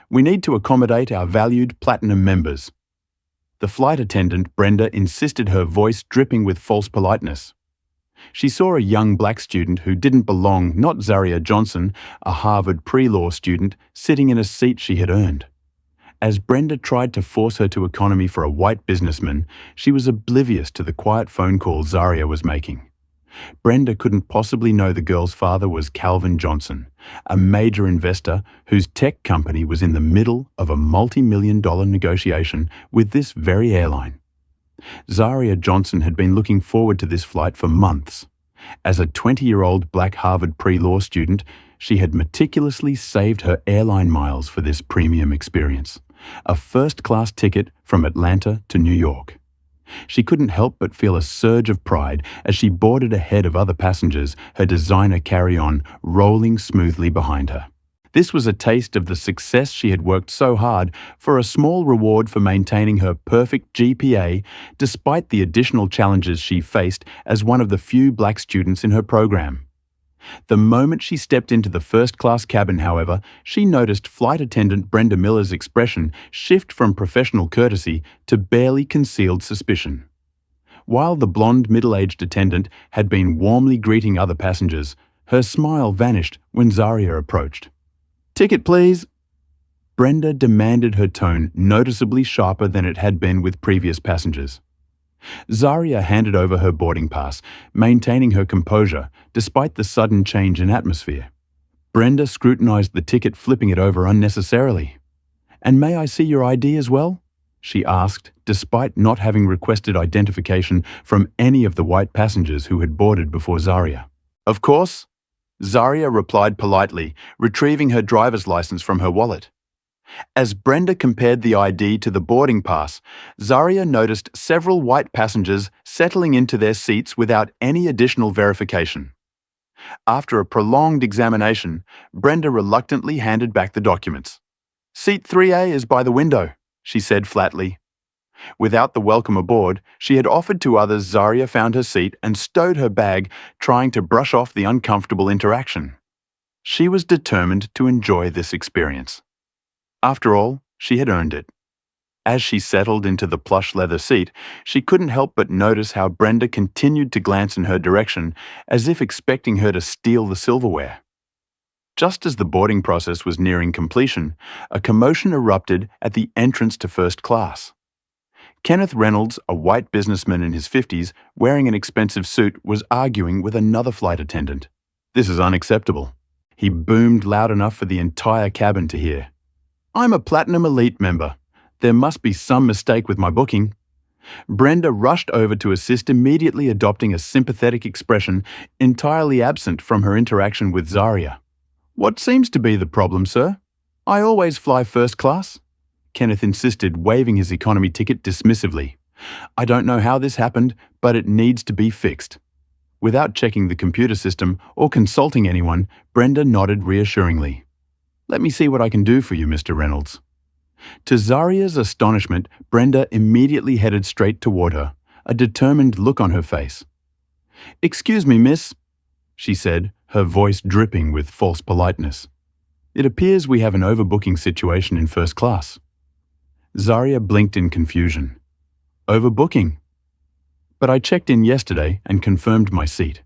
We need to accommodate our valued platinum members." The flight attendant, Brenda, insisted, her voice dripping with false politeness. She saw a young black student who didn't belong, not Zaria Johnson, a Harvard pre-law student, sitting in a seat she had earned. As Brenda tried to force her to economy for a white businessman, she was oblivious to the quiet phone call Zaria was making. Brenda couldn't possibly know the girl's father was Calvin Johnson, a major investor whose tech company was in the middle of a multi-million-dollar negotiation with this very airline. Zaria Johnson had been looking forward to this flight for months. As a 20-year-old black Harvard pre-law student, she had meticulously saved her airline miles for this premium experience, a first-class ticket from Atlanta to New York. She couldn't help but feel a surge of pride as she boarded ahead of other passengers, her designer carry-on rolling smoothly behind her. This was a taste of the success she had worked so hard for, a small reward for maintaining her perfect GPA despite the additional challenges she faced as one of the few black students in her program. The moment she stepped into the first-class cabin, however, she noticed flight attendant Brenda Miller's expression shift from professional courtesy to barely concealed suspicion. While the blonde middle-aged attendant had been warmly greeting other passengers, her smile vanished when Zaria approached. "Ticket, please." Brenda demanded, her tone noticeably sharper than it had been with previous passengers. Zaria handed over her boarding pass, maintaining her composure despite the sudden change in atmosphere. Brenda scrutinized the ticket, flipping it over unnecessarily. "And may I see your ID as well?" she asked, despite not having requested identification from any of the white passengers who had boarded before Zaria. "Of course," Zaria replied politely, retrieving her driver's license from her wallet. As Brenda compared the ID to the boarding pass, Zaria noticed several white passengers settling into their seats without any additional verification. After a prolonged examination, Brenda reluctantly handed back the documents. "Seat 3A is by the window," she said flatly. Without the welcome aboard she had offered to others, Zaria found her seat and stowed her bag, trying to brush off the uncomfortable interaction. She was determined to enjoy this experience. After all, she had earned it. As she settled into the plush leather seat, she couldn't help but notice how Brenda continued to glance in her direction, as if expecting her to steal the silverware. Just as the boarding process was nearing completion, a commotion erupted at the entrance to first class. Kenneth Reynolds, a white businessman in his 50s, wearing an expensive suit, was arguing with another flight attendant. "This is unacceptable," he boomed loud enough for the entire cabin to hear. "I'm a Platinum Elite member. There must be some mistake with my booking." Brenda rushed over to assist, immediately adopting a sympathetic expression entirely absent from her interaction with Zaria. "What seems to be the problem, sir? I always fly first class," Kenneth insisted, waving his economy ticket dismissively. "I don't know how this happened, but it needs to be fixed." Without checking the computer system or consulting anyone, Brenda nodded reassuringly. "Let me see what I can do for you, Mr. Reynolds." To Zaria's astonishment, Brenda immediately headed straight toward her, a determined look on her face. "Excuse me, miss," she said, her voice dripping with false politeness. "It appears we have an overbooking situation in first class." Zaria blinked in confusion. "Overbooking? But I checked in yesterday and confirmed my seat."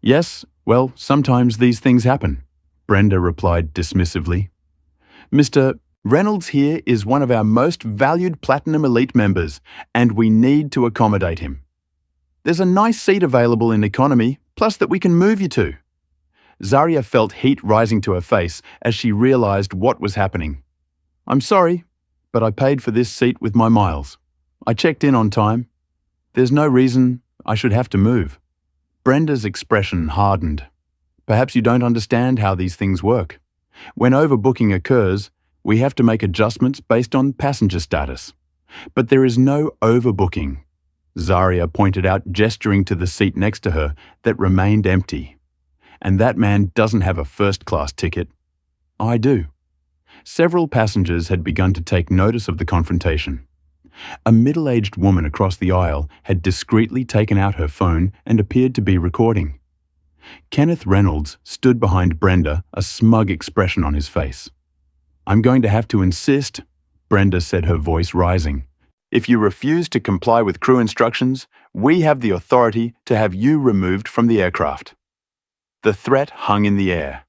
"Yes, well, sometimes these things happen," Brenda replied dismissively. "Mr. Reynolds here is one of our most valued Platinum Elite members, and we need to accommodate him. There's a nice seat available in economy, plus that we can move you to." Zaria felt heat rising to her face as she realized what was happening. "I'm sorry, but I paid for this seat with my miles. I checked in on time. There's no reason I should have to move." Brenda's expression hardened. "Perhaps you don't understand how these things work. When overbooking occurs, we have to make adjustments based on passenger status. But there is no overbooking," Zaria pointed out, gesturing to the seat next to her that remained empty. "And that man doesn't have a first-class ticket. I do." Several passengers had begun to take notice of the confrontation. A middle-aged woman across the aisle had discreetly taken out her phone and appeared to be recording. Kenneth Reynolds stood behind Brenda, a smug expression on his face. I'm going to have to insist, Brenda said, her voice rising. If you refuse to comply with crew instructions, we have the authority to have you removed from the aircraft. The threat hung in the air.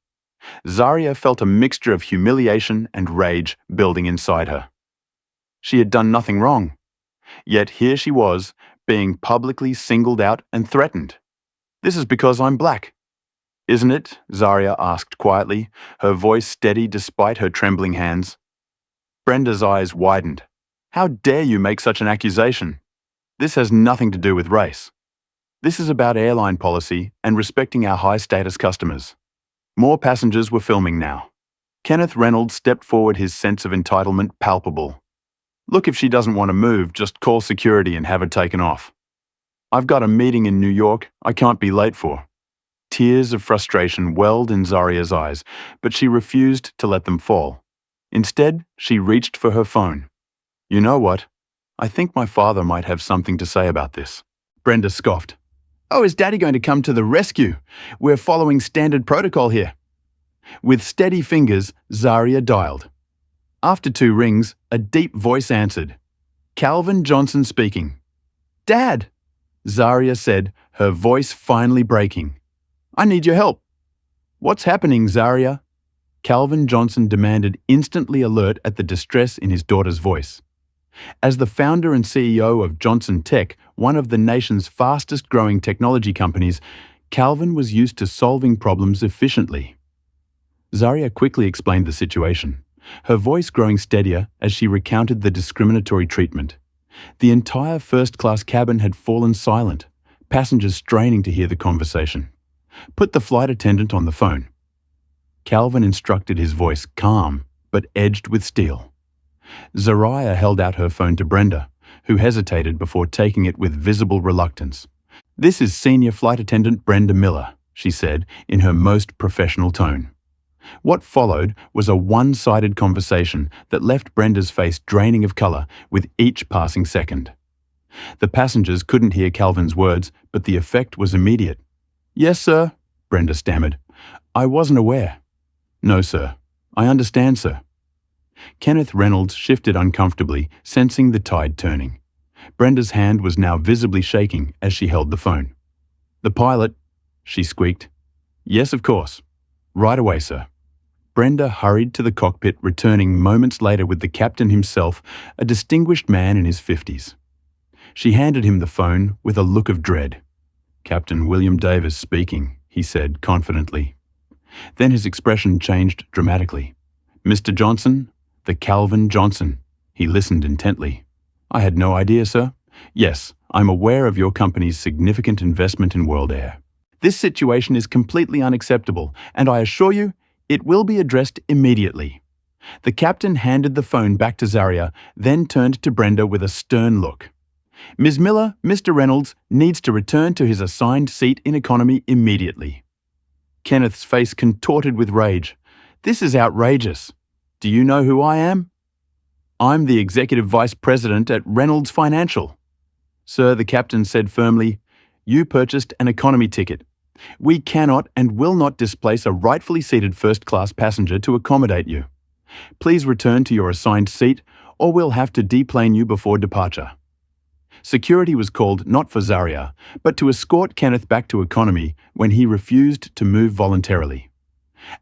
Zarya felt a mixture of humiliation and rage building inside her. She had done nothing wrong, yet here she was, being publicly singled out and threatened. This is because I'm black. Isn't it? Zarya asked quietly, her voice steady despite her trembling hands. Brenda's eyes widened. How dare you make such an accusation? This has nothing to do with race. This is about airline policy and respecting our high-status customers. More passengers were filming now. Kenneth Reynolds stepped forward, his sense of entitlement palpable. Look, if she doesn't want to move, just call security and have her taken off. I've got a meeting in New York I can't be late for. Tears of frustration welled in Zarya's eyes, but she refused to let them fall. Instead, she reached for her phone. You know what? I think my father might have something to say about this. Brenda scoffed. Oh, is Daddy going to come to the rescue? We're following standard protocol here. With steady fingers, Zarya dialed. After 2 rings, a deep voice answered. Calvin Johnson speaking. Dad, Zarya said, her voice finally breaking. I need your help. What's happening, Zarya? Calvin Johnson demanded, instantly alert at the distress in his daughter's voice. As the founder and CEO of Johnson Tech, one of the nation's fastest-growing technology companies, Calvin was used to solving problems efficiently. Zarya quickly explained the situation, her voice growing steadier as she recounted the discriminatory treatment. The entire first-class cabin had fallen silent, passengers straining to hear the conversation. Put the flight attendant on the phone. Calvin instructed, his voice calm but edged with steel. Zarya held out her phone to Brenda, who hesitated before taking it with visible reluctance. This is Senior Flight Attendant Brenda Miller, she said in her most professional tone. What followed was a one-sided conversation that left Brenda's face draining of color with each passing second. The passengers couldn't hear Calvin's words, but the effect was immediate. Yes, sir, Brenda stammered. I wasn't aware. No, sir. I understand, sir. Kenneth Reynolds shifted uncomfortably, sensing the tide turning. Brenda's hand was now visibly shaking as she held the phone. The pilot, she squeaked. Yes, of course. Right away, sir. Brenda hurried to the cockpit, returning moments later with the captain himself, a distinguished man in his 50s. She handed him the phone with a look of dread. Captain William Davis speaking, he said confidently. Then his expression changed dramatically. Mr. Johnson, the Calvin Johnson. He listened intently. I had no idea, sir. Yes, I'm aware of your company's significant investment in World Air. This situation is completely unacceptable, and I assure you, it will be addressed immediately. The captain handed the phone back to Zarya, then turned to Brenda with a stern look. Ms. Miller, Mr. Reynolds needs to return to his assigned seat in economy immediately. Kenneth's face contorted with rage. This is outrageous. Do you know who I am? I'm the Executive Vice President at Reynolds Financial. Sir, the captain said firmly, you purchased an economy ticket. We cannot and will not displace a rightfully seated first-class passenger to accommodate you. Please return to your assigned seat, or we'll have to deplane you before departure. Security was called not for Zarya, but to escort Kenneth back to economy when he refused to move voluntarily.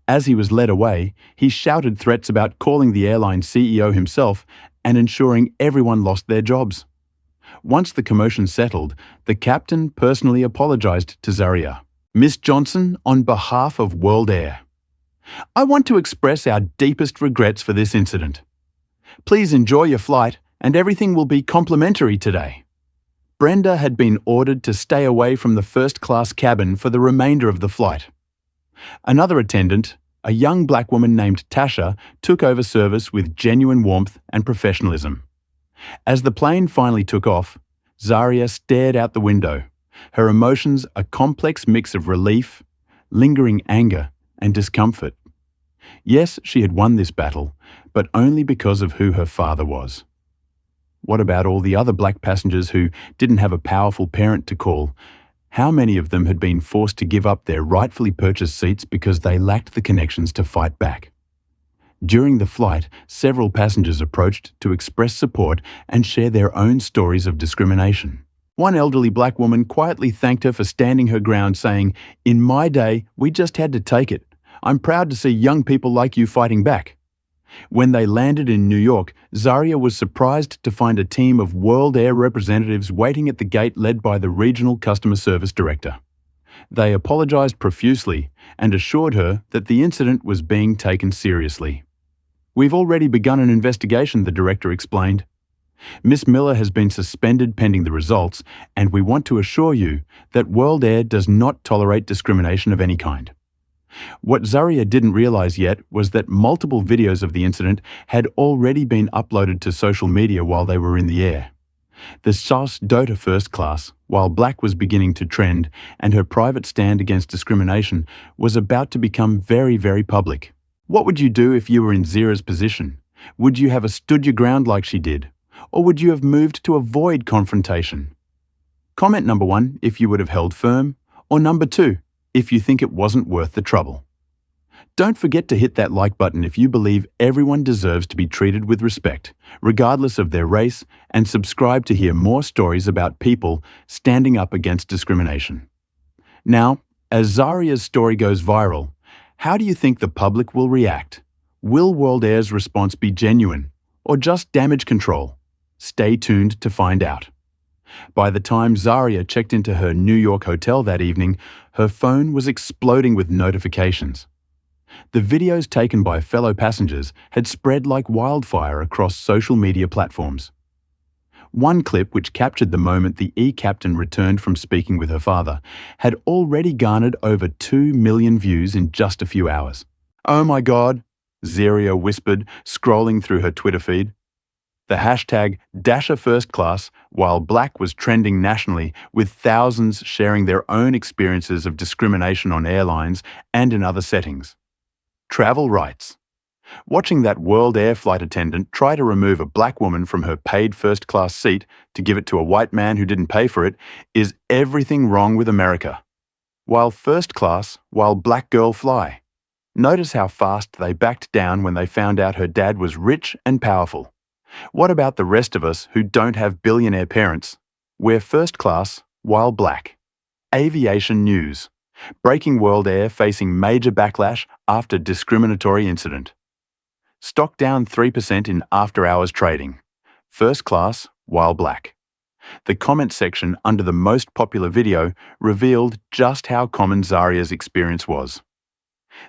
As he was led away, he shouted threats about calling the airline CEO himself and ensuring everyone lost their jobs. Once the commotion settled, the captain personally apologized to Zarya. Miss Johnson, on behalf of World Air, I want to express our deepest regrets for this incident. Please enjoy your flight, and everything will be complimentary today. Brenda had been ordered to stay away from the first-class cabin for the remainder of the flight. Another attendant, a young black woman named Tasha, took over service with genuine warmth and professionalism. As the plane finally took off, Zarya stared out the window, her emotions a complex mix of relief, lingering anger, and discomfort. Yes, she had won this battle, but only because of who her father was. What about all the other black passengers who didn't have a powerful parent to call? How many of them had been forced to give up their rightfully purchased seats because they lacked the connections to fight back? During the flight, several passengers approached to express support and share their own stories of discrimination. One elderly black woman quietly thanked her for standing her ground, saying, "In my day, we just had to take it. I'm proud to see young people like you fighting back." When they landed in New York, Zaria was surprised to find a team of World Air representatives waiting at the gate led by the regional customer service director. They apologized profusely and assured her that the incident was being taken seriously. "We've already begun an investigation," the director explained. "Miss Miller has been suspended pending the results, and we want to assure you that World Air does not tolerate discrimination of any kind." What Zaria didn't realize yet was that multiple videos of the incident had already been uploaded to social media while they were in the air. The SAS Dota first class, while black was beginning to trend and her private stand against discrimination was about to become very, very public. What would you do if you were in Zira's position? Would you have stood your ground like she did? Or would you have moved to avoid confrontation? Comment number 1 if you would have held firm, or number 2 if you think it wasn't worth the trouble. Don't forget to hit that like button if you believe everyone deserves to be treated with respect, regardless of their race, and subscribe to hear more stories about people standing up against discrimination. Now, as Zaria's story goes viral, how do you think the public will react? Will World Air's response be genuine, or just damage control? Stay tuned to find out. By the time Zaria checked into her New York hotel that evening, her phone was exploding with notifications. The videos taken by fellow passengers had spread like wildfire across social media platforms. One clip, which captured the moment the captain returned from speaking with her father, had already garnered over 2 million views in just a few hours. "Oh my God," Zaria whispered, scrolling through her Twitter feed. The hashtag #DasherFirstClass, while black, was trending nationally, with thousands sharing their own experiences of discrimination on airlines and in other settings. Travel rights. Watching that World Air flight attendant try to remove a black woman from her paid first-class seat to give it to a white man who didn't pay for it is everything wrong with America. While first class, while black girl fly. Notice how fast they backed down when they found out her dad was rich and powerful. What about the rest of us who don't have billionaire parents? We're first class while black. Aviation news. Breaking World Air facing major backlash after discriminatory incident. Stock down 3% in after-hours trading. First class while black. The comment section under the most popular video revealed just how common Zaria's experience was.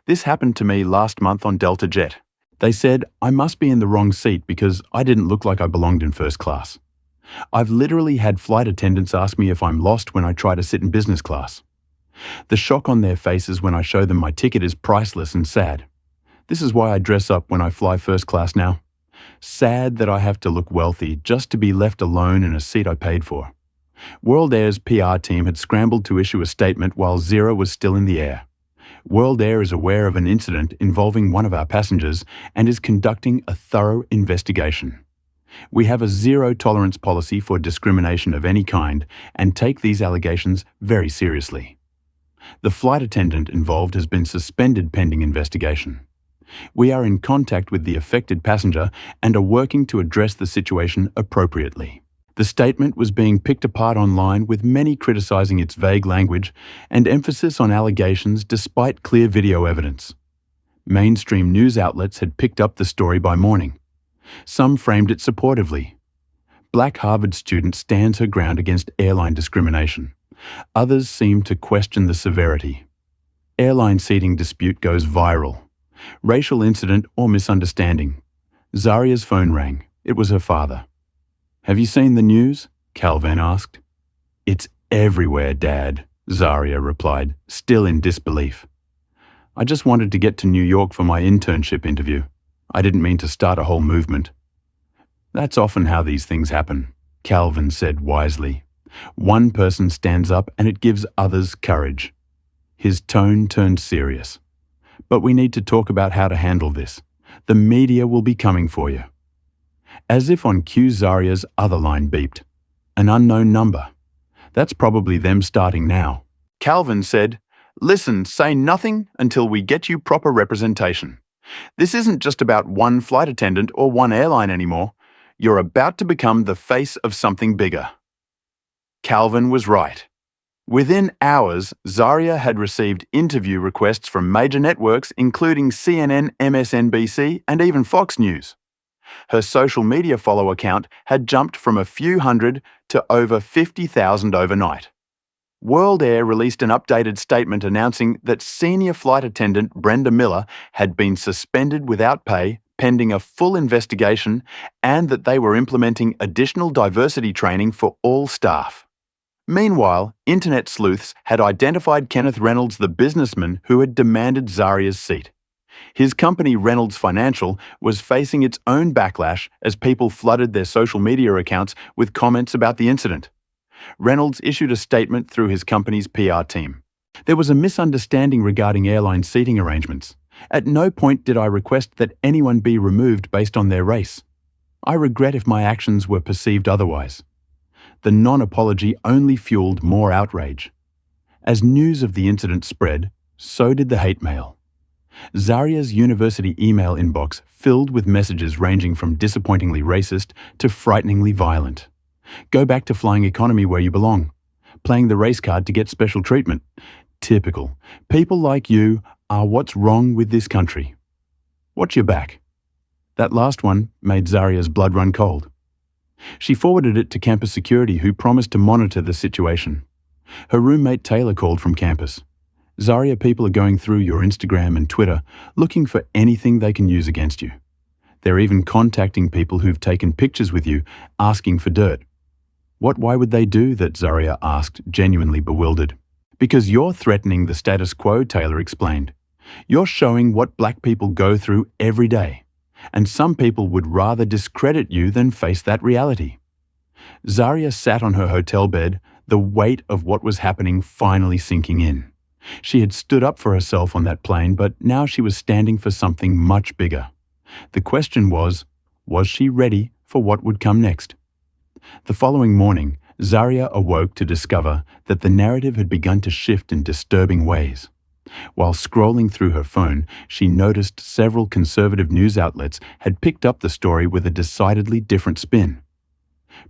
"This happened to me last month on Delta Jet. They said I must be in the wrong seat because I didn't look like I belonged in first class. I've literally had flight attendants ask me if I'm lost when I try to sit in business class. The shock on their faces when I show them my ticket is priceless and sad. This is why I dress up when I fly first class now. Sad that I have to look wealthy just to be left alone in a seat I paid for." World Air's PR team had scrambled to issue a statement while Zira was still in the air. World Air is aware of an incident involving one of our passengers and is conducting a thorough investigation. "We have a zero-tolerance policy for discrimination of any kind and take these allegations very seriously." The flight attendant involved has been suspended pending investigation. "We are in contact with the affected passenger and are working to address the situation appropriately." The statement was being picked apart online, with many criticizing its vague language and emphasis on allegations despite clear video evidence. Mainstream news outlets had picked up the story by morning. Some framed it supportively. Black Harvard student stands her ground against airline discrimination. Others seem to question the severity. Airline seating dispute goes viral. Racial incident or misunderstanding. Zaria's phone rang. It was her father. "Have you seen the news?" Calvin asked. "It's everywhere, Dad," Zaria replied, still in disbelief. "I just wanted to get to New York for my internship interview. I didn't mean to start a whole movement." "That's often how these things happen," Calvin said wisely. "One person stands up and it gives others courage." His tone turned serious. "But we need to talk about how to handle this. The media will be coming for you." As if on cue, Zaria's other line beeped. An unknown number. "That's probably them starting now." Calvin said, "Listen, say nothing until we get you proper representation." This isn't just about one flight attendant or one airline anymore. You're about to become the face of something bigger. Calvin was right. Within hours, Zaria had received interview requests from major networks including CNN, MSNBC, and even Fox News. Her social media follower count had jumped from a few hundred to over 50,000 overnight. World Air released an updated statement announcing that senior flight attendant Brenda Miller had been suspended without pay pending a full investigation and that they were implementing additional diversity training for all staff. Meanwhile, internet sleuths had identified Kenneth Reynolds, the businessman who had demanded Zaria's seat. His company, Reynolds Financial, was facing its own backlash as people flooded their social media accounts with comments about the incident. Reynolds issued a statement through his company's PR team. There was a misunderstanding regarding airline seating arrangements. At no point did I request that anyone be removed based on their race. I regret if my actions were perceived otherwise. The non-apology only fueled more outrage. As news of the incident spread, so did the hate mail. Zaria's university email inbox filled with messages ranging from disappointingly racist to frighteningly violent. Go back to flying economy where you belong. Playing the race card to get special treatment. Typical. People like you are what's wrong with this country. Watch your back. That last one made Zaria's blood run cold. She forwarded it to campus security, who promised to monitor the situation. Her roommate Taylor called from campus. Zaria, people are going through your Instagram and Twitter looking for anything they can use against you. They're even contacting people who've taken pictures with you, asking for dirt. Why would they do that? Zaria asked, genuinely bewildered. Because you're threatening the status quo, Taylor explained. You're showing what black people go through every day, and some people would rather discredit you than face that reality. Zaria sat on her hotel bed, the weight of what was happening finally sinking in. She had stood up for herself on that plane, but now she was standing for something much bigger. The question was she ready for what would come next? The following morning, Zaria awoke to discover that the narrative had begun to shift in disturbing ways. While scrolling through her phone, she noticed several conservative news outlets had picked up the story with a decidedly different spin.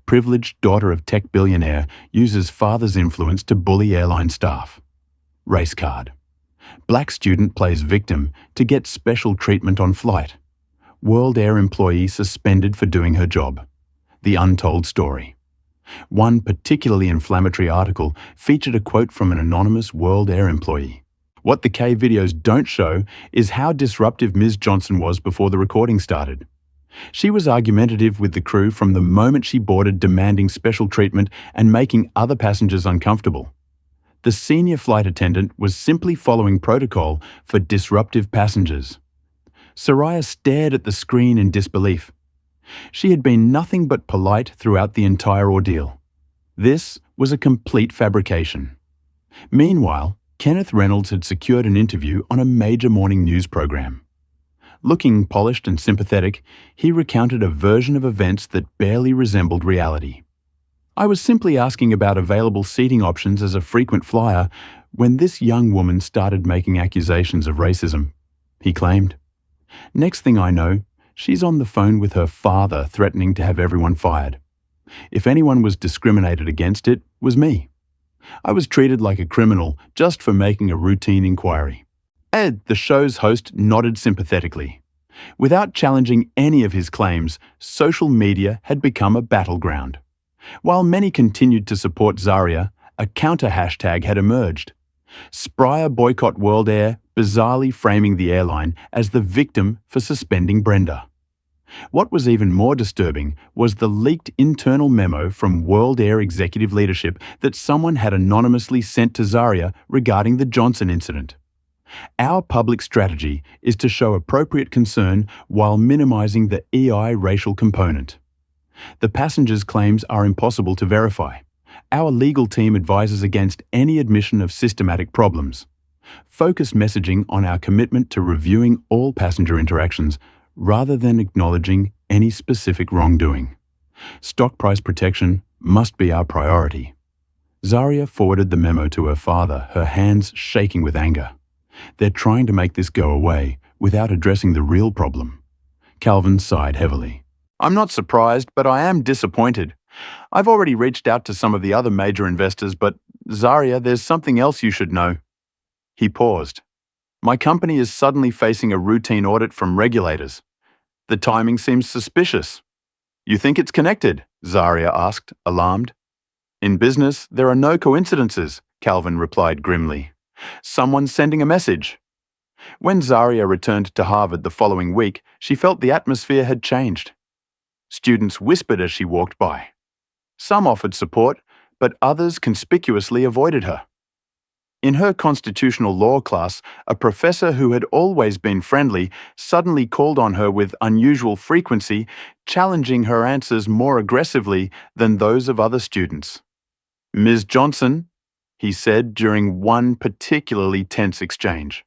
Privileged daughter of tech billionaire uses father's influence to bully airline staff. Race card. Black student plays victim to get special treatment on flight. World Air employee suspended for doing her job. The untold story. One particularly inflammatory article featured a quote from an anonymous World Air employee. What the K videos don't show is how disruptive Ms. Johnson was before the recording started. She was argumentative with the crew from the moment she boarded, demanding special treatment and making other passengers uncomfortable. The senior flight attendant was simply following protocol for disruptive passengers. Soraya stared at the screen in disbelief. She had been nothing but polite throughout the entire ordeal. This was a complete fabrication. Meanwhile, Kenneth Reynolds had secured an interview on a major morning news program. Looking polished and sympathetic, he recounted a version of events that barely resembled reality. I was simply asking about available seating options as a frequent flyer when this young woman started making accusations of racism, he claimed. Next thing I know, she's on the phone with her father threatening to have everyone fired. If anyone was discriminated against, it was me. I was treated like a criminal just for making a routine inquiry. Ed, the show's host, nodded sympathetically. Without challenging any of his claims, social media had become a battleground. While many continued to support Zaria, a counter-hashtag had emerged. Spryer boycott World Air, bizarrely framing the airline as the victim for suspending Brenda. What was even more disturbing was the leaked internal memo from World Air executive leadership that someone had anonymously sent to Zaria regarding the Johnson incident. Our public strategy is to show appropriate concern while minimizing the EI racial component. The passengers' claims are impossible to verify. Our legal team advises against any admission of systematic problems. Focus messaging on our commitment to reviewing all passenger interactions rather than acknowledging any specific wrongdoing. Stock price protection must be our priority. Zaria forwarded the memo to her father, her hands shaking with anger. They're trying to make this go away. without addressing the real problem. Calvin sighed heavily. I'm not surprised, but I am disappointed. I've already reached out to some of the other major investors, but Zaria, there's something else you should know. He paused. My company is suddenly facing a routine audit from regulators. The timing seems suspicious. You think it's connected? Zaria asked, alarmed. In business, there are no coincidences, Calvin replied grimly. Someone's sending a message. When Zaria returned to Harvard the following week, she felt the atmosphere had changed. Students whispered as she walked by. Some offered support, but others conspicuously avoided her. In her constitutional law class, a professor who had always been friendly suddenly called on her with unusual frequency, challenging her answers more aggressively than those of other students. Ms. Johnson, he said during one particularly tense exchange.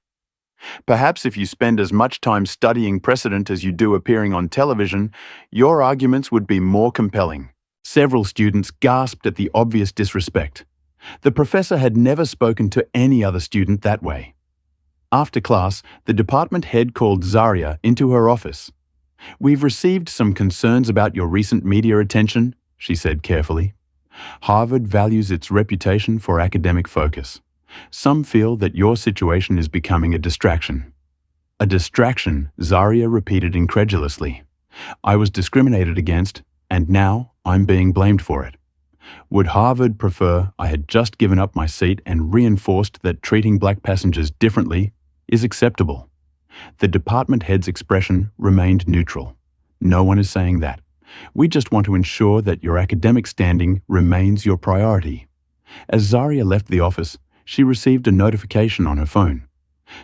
Perhaps if you spend as much time studying precedent as you do appearing on television, your arguments would be more compelling. Several students gasped at the obvious disrespect. The professor had never spoken to any other student that way. After class, the department head called Zaria into her office. We've received some concerns about your recent media attention, she said carefully. Harvard values its reputation for academic focus. Some feel that your situation is becoming a distraction. A distraction, Zaria repeated incredulously. I was discriminated against, and now I'm being blamed for it. Would Harvard prefer I had just given up my seat and reinforced that treating black passengers differently is acceptable? The department head's expression remained neutral. No one is saying that. We just want to ensure that your academic standing remains your priority. As Zaria left the office, she received a notification on her phone.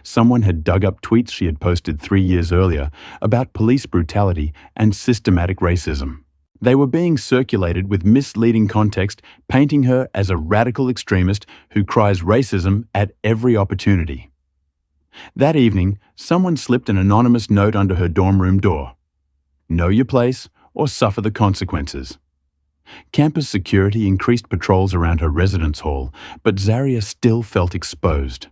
Someone had dug up tweets she had posted 3 years earlier about police brutality and systematic racism. They were being circulated with misleading context, painting her as a radical extremist who cries racism at every opportunity. That evening, someone slipped an anonymous note under her dorm room door. Know your place or suffer the consequences. Campus security increased patrols around her residence hall, but Zaria still felt exposed.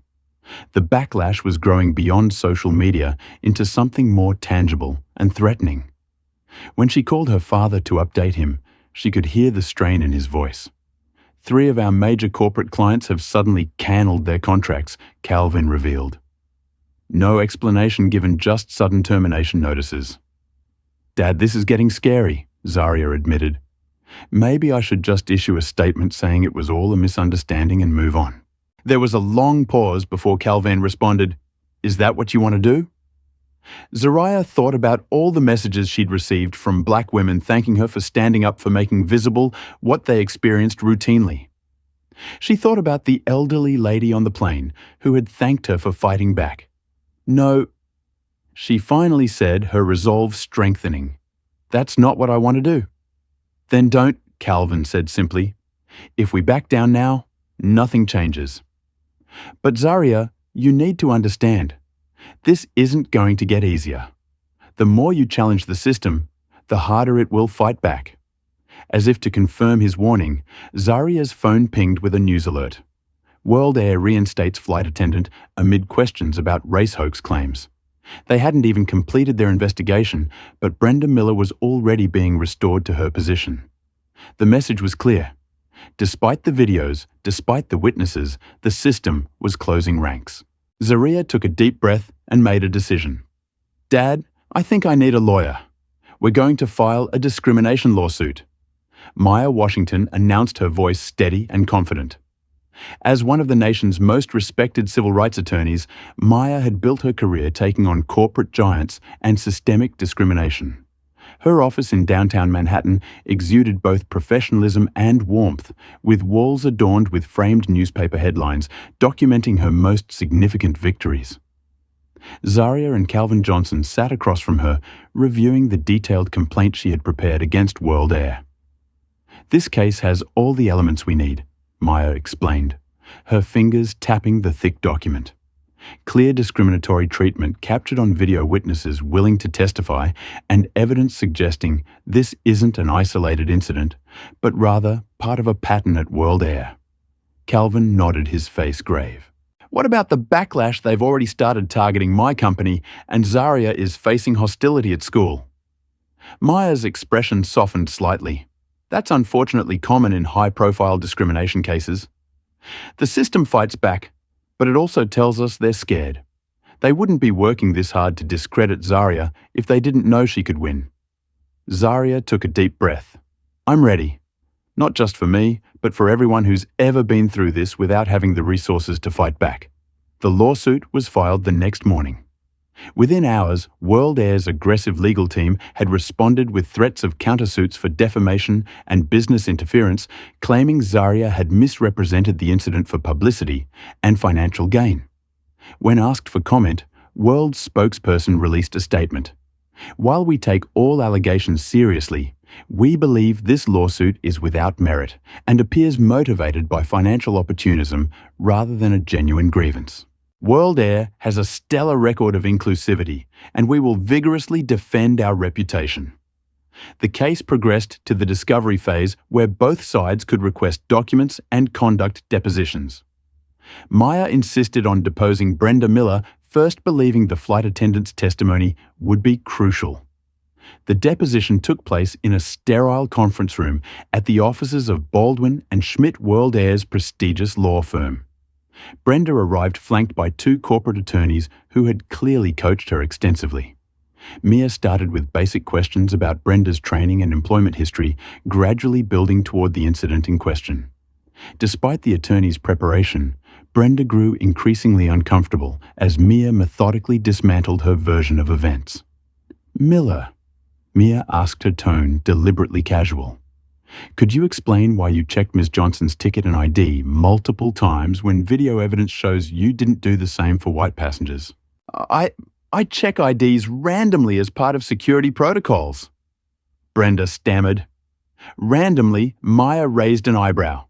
The backlash was growing beyond social media into something more tangible and threatening. When she called her father to update him, she could hear the strain in his voice. 3 of our major corporate clients have suddenly cancelled their contracts, Calvin revealed. No explanation given, just sudden termination notices. Dad, this is getting scary, Zaria admitted. Maybe I should just issue a statement saying it was all a misunderstanding and move on. There was a long pause before Calvin responded, Is that what you want to do? Zaria thought about all the messages she'd received from black women thanking her for standing up for making visible what they experienced routinely. She thought about the elderly lady on the plane who had thanked her for fighting back. No, she finally said, her resolve strengthening. That's not what I want to do. Then don't, Calvin said simply. If we back down now, nothing changes. But Zaria, you need to understand. This isn't going to get easier. The more you challenge the system, the harder it will fight back. As if to confirm his warning, Zaria's phone pinged with a news alert. World Air reinstates flight attendant amid questions about race hoax claims. They hadn't even completed their investigation, but Brenda Miller was already being restored to her position. The message was clear. Despite the videos, despite the witnesses, the system was closing ranks. Zaria took a deep breath and made a decision. Dad, I think I need a lawyer. We're going to file a discrimination lawsuit. Maya Washington announced, her voice steady and confident. As one of the nation's most respected civil rights attorneys, Maya had built her career taking on corporate giants and systemic discrimination. Her office in downtown Manhattan exuded both professionalism and warmth, with walls adorned with framed newspaper headlines documenting her most significant victories. Zaria and Calvin Johnson sat across from her, reviewing the detailed complaint she had prepared against World Air. This case has all the elements we need, Maya explained, her fingers tapping the thick document. Clear discriminatory treatment captured on video, witnesses willing to testify, and evidence suggesting this isn't an isolated incident, but rather part of a pattern at World Air. Calvin nodded, his face grave. What about the backlash they've already started targeting my company and Zaria is facing hostility at school? Maya's expression softened slightly. That's unfortunately common in high-profile discrimination cases. The system fights back, but it also tells us they're scared. They wouldn't be working this hard to discredit Zaria if they didn't know she could win. Zaria took a deep breath. I'm ready. Not just for me, but for everyone who's ever been through this without having the resources to fight back. The lawsuit was filed the next morning. Within hours, World Air's aggressive legal team had responded with threats of countersuits for defamation and business interference, claiming Zaria had misrepresented the incident for publicity and financial gain. When asked for comment, World's spokesperson released a statement. While we take all allegations seriously, we believe this lawsuit is without merit and appears motivated by financial opportunism rather than a genuine grievance. World Air has a stellar record of inclusivity, and we will vigorously defend our reputation. The case progressed to the discovery phase where both sides could request documents and conduct depositions. Maya insisted on deposing Brenda Miller, first believing the flight attendant's testimony would be crucial. The deposition took place in a sterile conference room at the offices of Baldwin and Schmidt World Air's prestigious law firm. Brenda arrived flanked by two corporate attorneys who had clearly coached her extensively. Mia started with basic questions about Brenda's training and employment history, gradually building toward the incident in question. Despite the attorney's preparation, Brenda grew increasingly uncomfortable as Mia methodically dismantled her version of events. Miller, Mia asked, her tone deliberately casual. Could you explain why you checked Ms. Johnson's ticket and ID multiple times when video evidence shows you didn't do the same for white passengers? I check IDs randomly as part of security protocols. Brenda stammered. Randomly, Maya raised an eyebrow.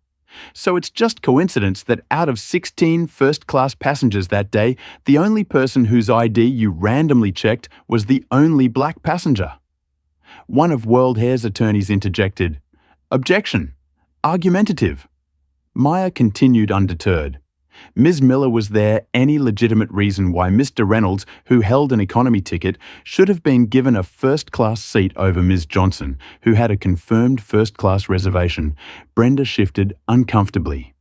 So it's just coincidence that out of 16 first-class passengers that day, the only person whose ID you randomly checked was the only black passenger. One of World Air's attorneys interjected. Objection. Argumentative. Maya continued undeterred. Ms. Miller was there any legitimate reason why Mr. Reynolds, who held an economy ticket, should have been given a first-class seat over Ms. Johnson, who had a confirmed first-class reservation. Brenda shifted uncomfortably.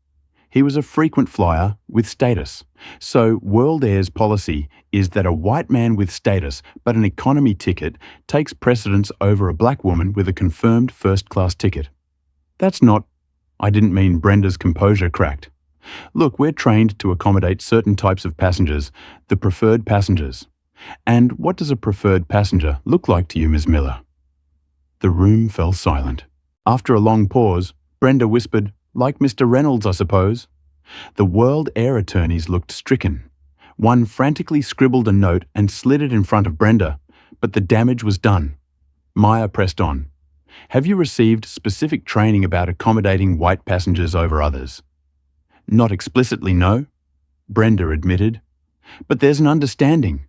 He was a frequent flyer with status. So World Air's policy is that a white man with status but an economy ticket takes precedence over a black woman with a confirmed first-class ticket. That's not... I didn't mean. Brenda's composure cracked. Look, we're trained to accommodate certain types of passengers, the preferred passengers. And what does a preferred passenger look like to you, Ms. Miller? The room fell silent. After a long pause, Brenda whispered, like Mr. Reynolds, I suppose. The World Air attorneys looked stricken. One frantically scribbled a note and slid it in front of Brenda, but the damage was done. Maya pressed on. Have you received specific training about accommodating white passengers over others? Not explicitly, no, Brenda admitted. But there's an understanding.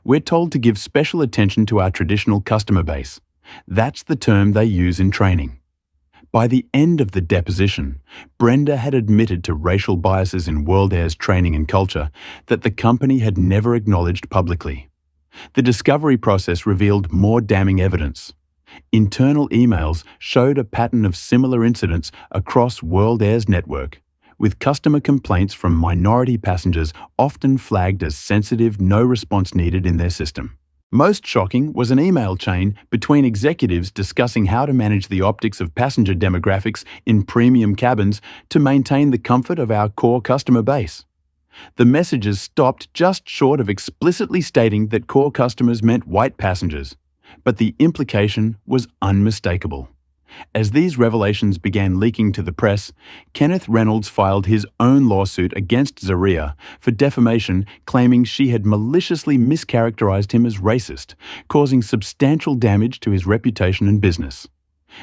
We're told to give special attention to our traditional customer base. That's the term they use in training. By the end of the deposition, Brenda had admitted to racial biases in World Air's training and culture that the company had never acknowledged publicly. The discovery process revealed more damning evidence. Internal emails showed a pattern of similar incidents across World Air's network, with customer complaints from minority passengers often flagged as sensitive, no response needed in their system. Most shocking was an email chain between executives discussing how to manage the optics of passenger demographics in premium cabins to maintain the comfort of our core customer base. The messages stopped just short of explicitly stating that core customers meant white passengers, but the implication was unmistakable. As these revelations began leaking to the press, Kenneth Reynolds filed his own lawsuit against Zaria for defamation, claiming she had maliciously mischaracterized him as racist, causing substantial damage to his reputation and business.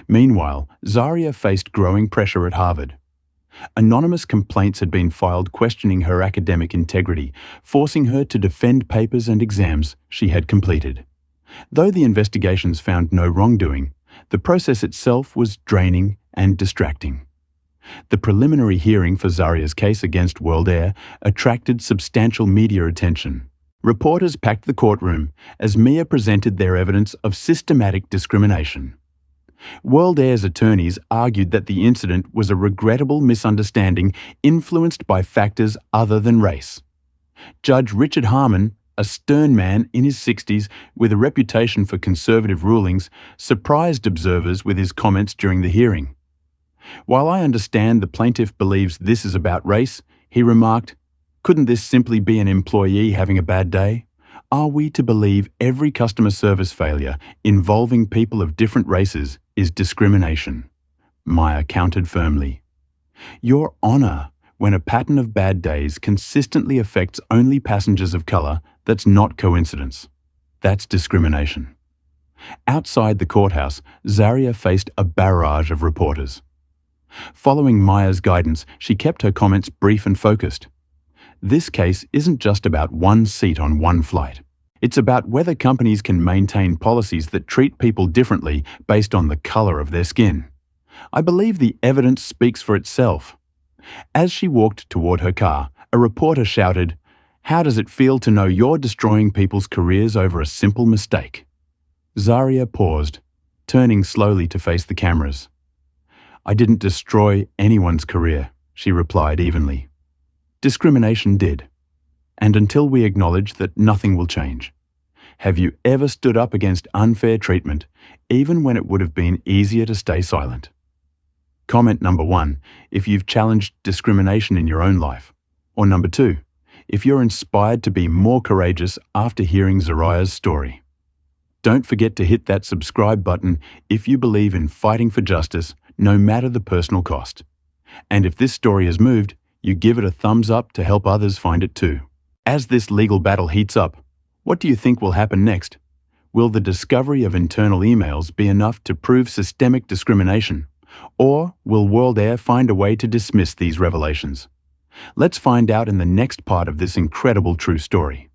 Meanwhile, Zaria faced growing pressure at Harvard. Anonymous complaints had been filed questioning her academic integrity, forcing her to defend papers and exams she had completed. Though the investigations found no wrongdoing, the process itself was draining and distracting. The preliminary hearing for Zaria's case against World Air attracted substantial media attention. Reporters packed the courtroom as Mia presented their evidence of systematic discrimination. World Air's attorneys argued that the incident was a regrettable misunderstanding influenced by factors other than race. Judge Richard Harmon, a stern man in his 60s with a reputation for conservative rulings, surprised observers with his comments during the hearing. While I understand the plaintiff believes this is about race, he remarked, "Couldn't this simply be an employee having a bad day? Are we to believe every customer service failure involving people of different races is discrimination?" Maya countered firmly. "Your Honor, when a pattern of bad days consistently affects only passengers of color, that's not coincidence. That's discrimination." Outside the courthouse, Zaria faced a barrage of reporters. Following Maya's guidance, she kept her comments brief and focused. This case isn't just about one seat on one flight. It's about whether companies can maintain policies that treat people differently based on the color of their skin. I believe the evidence speaks for itself. As she walked toward her car, a reporter shouted, "How does it feel to know you're destroying people's careers over a simple mistake?" Zaria paused, turning slowly to face the cameras. "I didn't destroy anyone's career," she replied evenly. "Discrimination did. And until we acknowledge that, nothing will change. Have you ever stood up against unfair treatment, even when it would have been easier to stay silent?" Comment number 1, if you've challenged discrimination in your own life. Or number 2, if you're inspired to be more courageous after hearing Zaria's story. Don't forget to hit that subscribe button if you believe in fighting for justice, no matter the personal cost. And if this story has moved, you give it a thumbs up to help others find it too. As this legal battle heats up, what do you think will happen next? Will the discovery of internal emails be enough to prove systemic discrimination? Or will World Air find a way to dismiss these revelations? Let's find out in the next part of this incredible true story.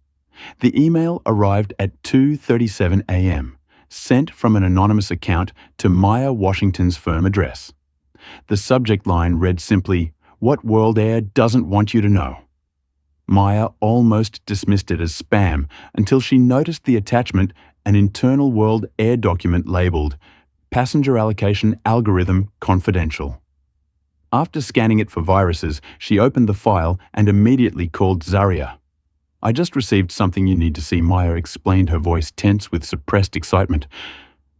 The email arrived at 2:37 a.m., sent from an anonymous account to Maya Washington's firm address. The subject line read simply, "What World Air doesn't want you to know." Maya almost dismissed it as spam until she noticed the attachment, an internal World Air document labeled Passenger Allocation Algorithm Confidential. After scanning it for viruses, she opened the file and immediately called Zaria. "I just received something you need to see," Maya explained, her voice tense with suppressed excitement.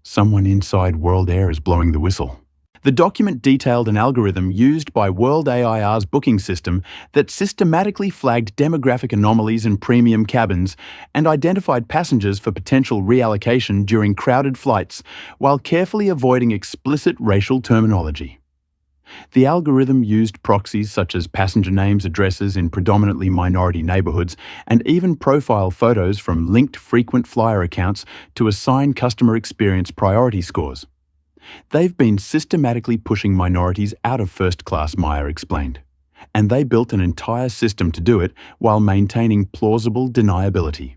"Someone inside World Air is blowing the whistle." The document detailed an algorithm used by World AIR's booking system that systematically flagged demographic anomalies in premium cabins and identified passengers for potential reallocation during crowded flights while carefully avoiding explicit racial terminology. The algorithm used proxies such as passenger names, addresses in predominantly minority neighborhoods, and even profile photos from linked frequent flyer accounts to assign customer experience priority scores. "They've been systematically pushing minorities out of first class," Maya explained. "And they built an entire system to do it while maintaining plausible deniability."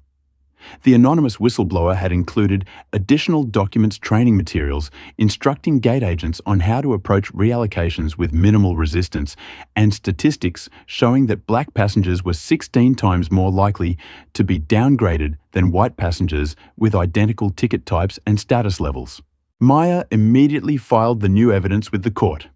The anonymous whistleblower had included additional documents, training materials, instructing gate agents on how to approach reallocations with minimal resistance, and statistics showing that black passengers were 16 times more likely to be downgraded than white passengers with identical ticket types and status levels. Maya immediately filed the new evidence with the court.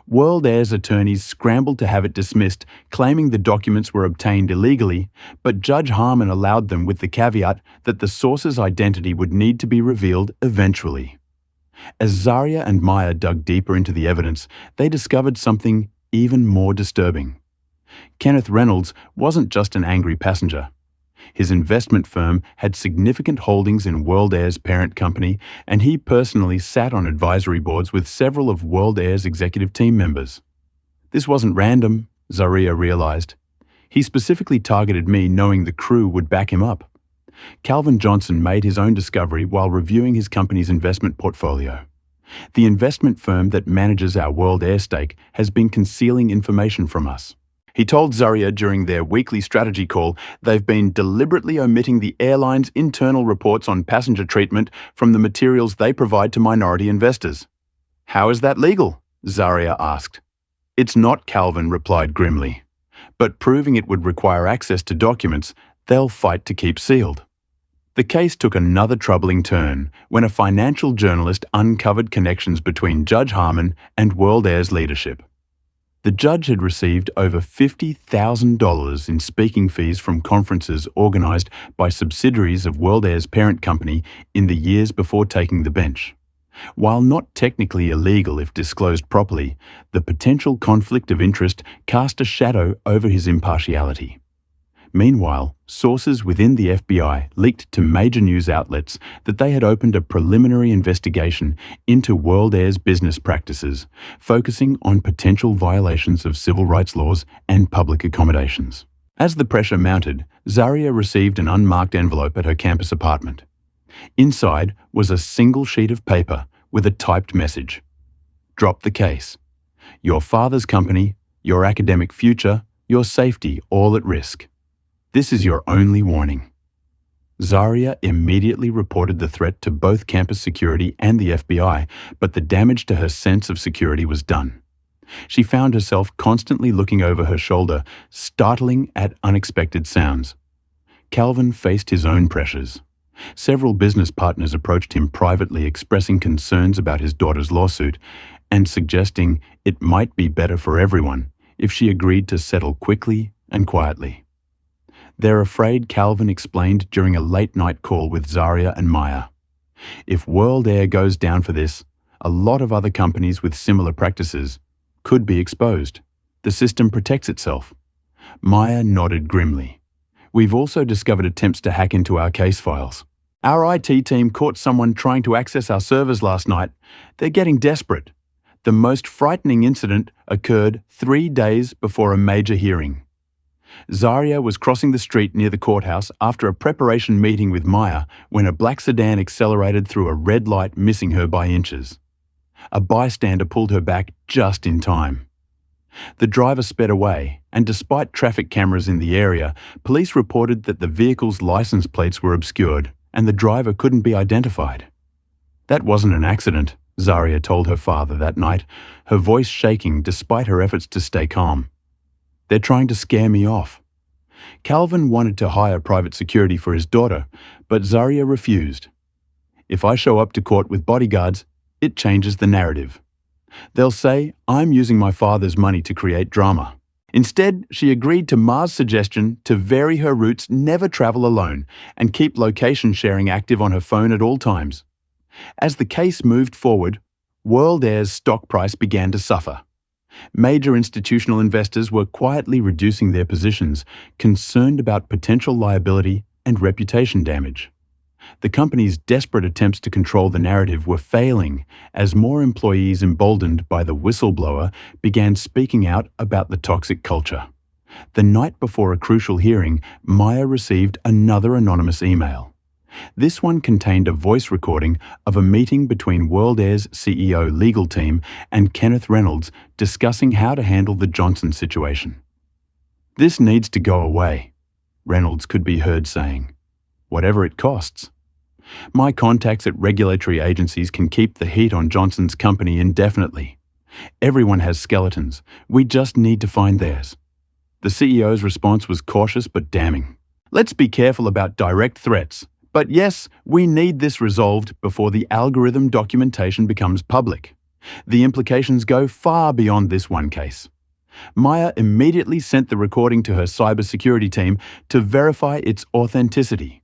World Air's attorneys scrambled to have it dismissed, claiming the documents were obtained illegally, but Judge Harmon allowed them with the caveat that the source's identity would need to be revealed eventually. As Zaria and Maya dug deeper into the evidence, they discovered something even more disturbing. Kenneth Reynolds wasn't just an angry passenger. His investment firm had significant holdings in World Air's parent company, and he personally sat on advisory boards with several of World Air's executive team members. This wasn't random, Zaria realized. He specifically targeted me, knowing the crew would back him up. Calvin Johnson made his own discovery while reviewing his company's investment portfolio. The investment firm that manages our World Air stake has been concealing information from us. He told Zaria during their weekly strategy call they've been deliberately omitting the airline's internal reports on passenger treatment from the materials they provide to minority investors. "How is that legal?" Zaria asked. "It's not," Calvin replied grimly. "But proving it would require access to documents they'll fight to keep sealed." The case took another troubling turn when a financial journalist uncovered connections between Judge Harmon and World Air's leadership. The judge had received over $50,000 in speaking fees from conferences organized by subsidiaries of World Air's parent company in the years before taking the bench. While not technically illegal if disclosed properly, the potential conflict of interest cast a shadow over his impartiality. Meanwhile, sources within the FBI leaked to major news outlets that they had opened a preliminary investigation into World Air's business practices, focusing on potential violations of civil rights laws and public accommodations. As the pressure mounted, Zaria received an unmarked envelope at her campus apartment. Inside was a single sheet of paper with a typed message. "Drop the case. Your father's company, your academic future, your safety all at risk. This is your only warning." Zaria immediately reported the threat to both campus security and the FBI, but the damage to her sense of security was done. She found herself constantly looking over her shoulder, startling at unexpected sounds. Calvin faced his own pressures. Several business partners approached him privately expressing concerns about his daughter's lawsuit and suggesting it might be better for everyone if she agreed to settle quickly and quietly. "They're afraid," Calvin explained during a late-night call with Zaria and Maya. "If World Air goes down for this, a lot of other companies with similar practices could be exposed. The system protects itself." Maya nodded grimly. "We've also discovered attempts to hack into our case files. Our IT team caught someone trying to access our servers last night. They're getting desperate. The most frightening incident occurred 3 days before a major hearing." Zaria was crossing the street near the courthouse after a preparation meeting with Maya when a black sedan accelerated through a red light, missing her by inches. A bystander pulled her back just in time. The driver sped away, and despite traffic cameras in the area, police reported that the vehicle's license plates were obscured and the driver couldn't be identified. "That wasn't an accident," Zaria told her father that night, her voice shaking despite her efforts to stay calm. "They're trying to scare me off." Calvin wanted to hire private security for his daughter, but Zaria refused. "If I show up to court with bodyguards, it changes the narrative. They'll say I'm using my father's money to create drama." Instead, she agreed to Ma's suggestion to vary her routes, never travel alone, and keep location sharing active on her phone at all times. As the case moved forward, World Air's stock price began to suffer. Major institutional investors were quietly reducing their positions, concerned about potential liability and reputation damage. The company's desperate attempts to control the narrative were failing as more employees, emboldened by the whistleblower, began speaking out about the toxic culture. The night before a crucial hearing, Maya received another anonymous email. This one contained a voice recording of a meeting between World Air's CEO legal team and Kenneth Reynolds discussing how to handle the Johnson situation. "This needs to go away," Reynolds could be heard saying. "Whatever it costs. My contacts at regulatory agencies can keep the heat on Johnson's company indefinitely. Everyone has skeletons. We just need to find theirs." The CEO's response was cautious but damning. "Let's be careful about direct threats. But yes, we need this resolved before the algorithm documentation becomes public. The implications go far beyond this one case." Maya immediately sent the recording to her cybersecurity team to verify its authenticity.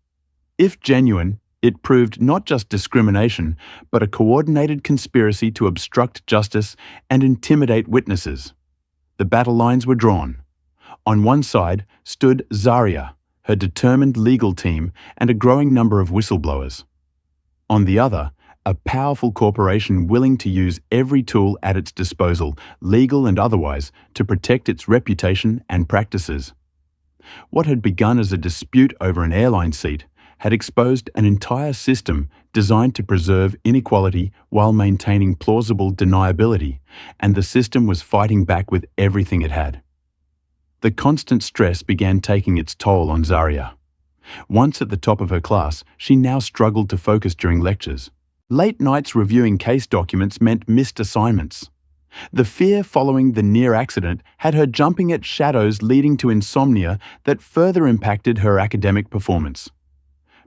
If genuine, it proved not just discrimination, but a coordinated conspiracy to obstruct justice and intimidate witnesses. The battle lines were drawn. On one side stood Zaria, her determined legal team, and a growing number of whistleblowers. On the other, a powerful corporation willing to use every tool at its disposal, legal and otherwise, to protect its reputation and practices. What had begun as a dispute over an airline seat had exposed an entire system designed to preserve inequality while maintaining plausible deniability, and the system was fighting back with everything it had. The constant stress began taking its toll on Zaria. Once at the top of her class, she now struggled to focus during lectures. Late nights reviewing case documents meant missed assignments. The fear following the near accident had her jumping at shadows leading to insomnia that further impacted her academic performance.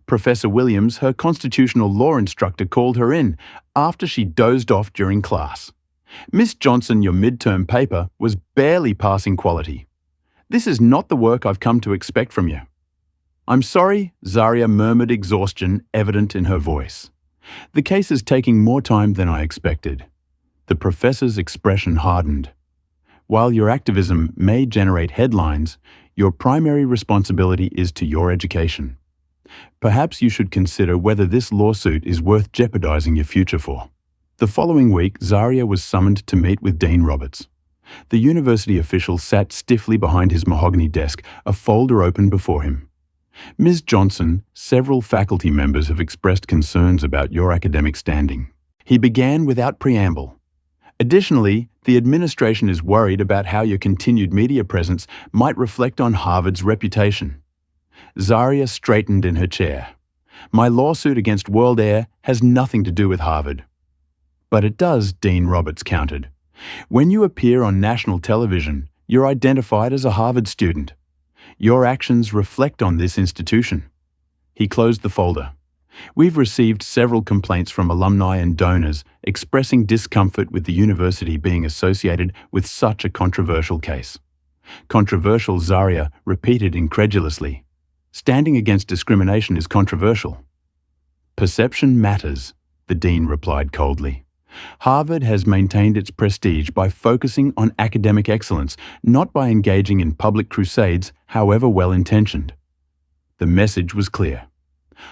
Professor Williams, her constitutional law instructor, called her in after she dozed off during class. "Miss Johnson, your midterm paper was barely passing quality. This is not the work I've come to expect from you." "I'm sorry," Zaria murmured, exhaustion evident in her voice. "The case is taking more time than I expected." The professor's expression hardened. "While your activism may generate headlines, your primary responsibility is to your education. Perhaps you should consider whether this lawsuit is worth jeopardizing your future for." The following week, Zaria was summoned to meet with Dean Roberts. The university official sat stiffly behind his mahogany desk, a folder open before him. "Ms. Johnson, several faculty members have expressed concerns about your academic standing." He began without preamble. "Additionally, the administration is worried about how your continued media presence might reflect on Harvard's reputation." Zaria straightened in her chair. "My lawsuit against World Air has nothing to do with Harvard." "But it does," Dean Roberts countered. "When you appear on national television, you're identified as a Harvard student. Your actions reflect on this institution." He closed the folder. "We've received several complaints from alumni and donors expressing discomfort with the university being associated with such a controversial case." "Controversial," Zaria repeated incredulously. "Standing against discrimination is controversial." "Perception matters," the dean replied coldly. "Harvard has maintained its prestige by focusing on academic excellence, not by engaging in public crusades, however well-intentioned." The message was clear.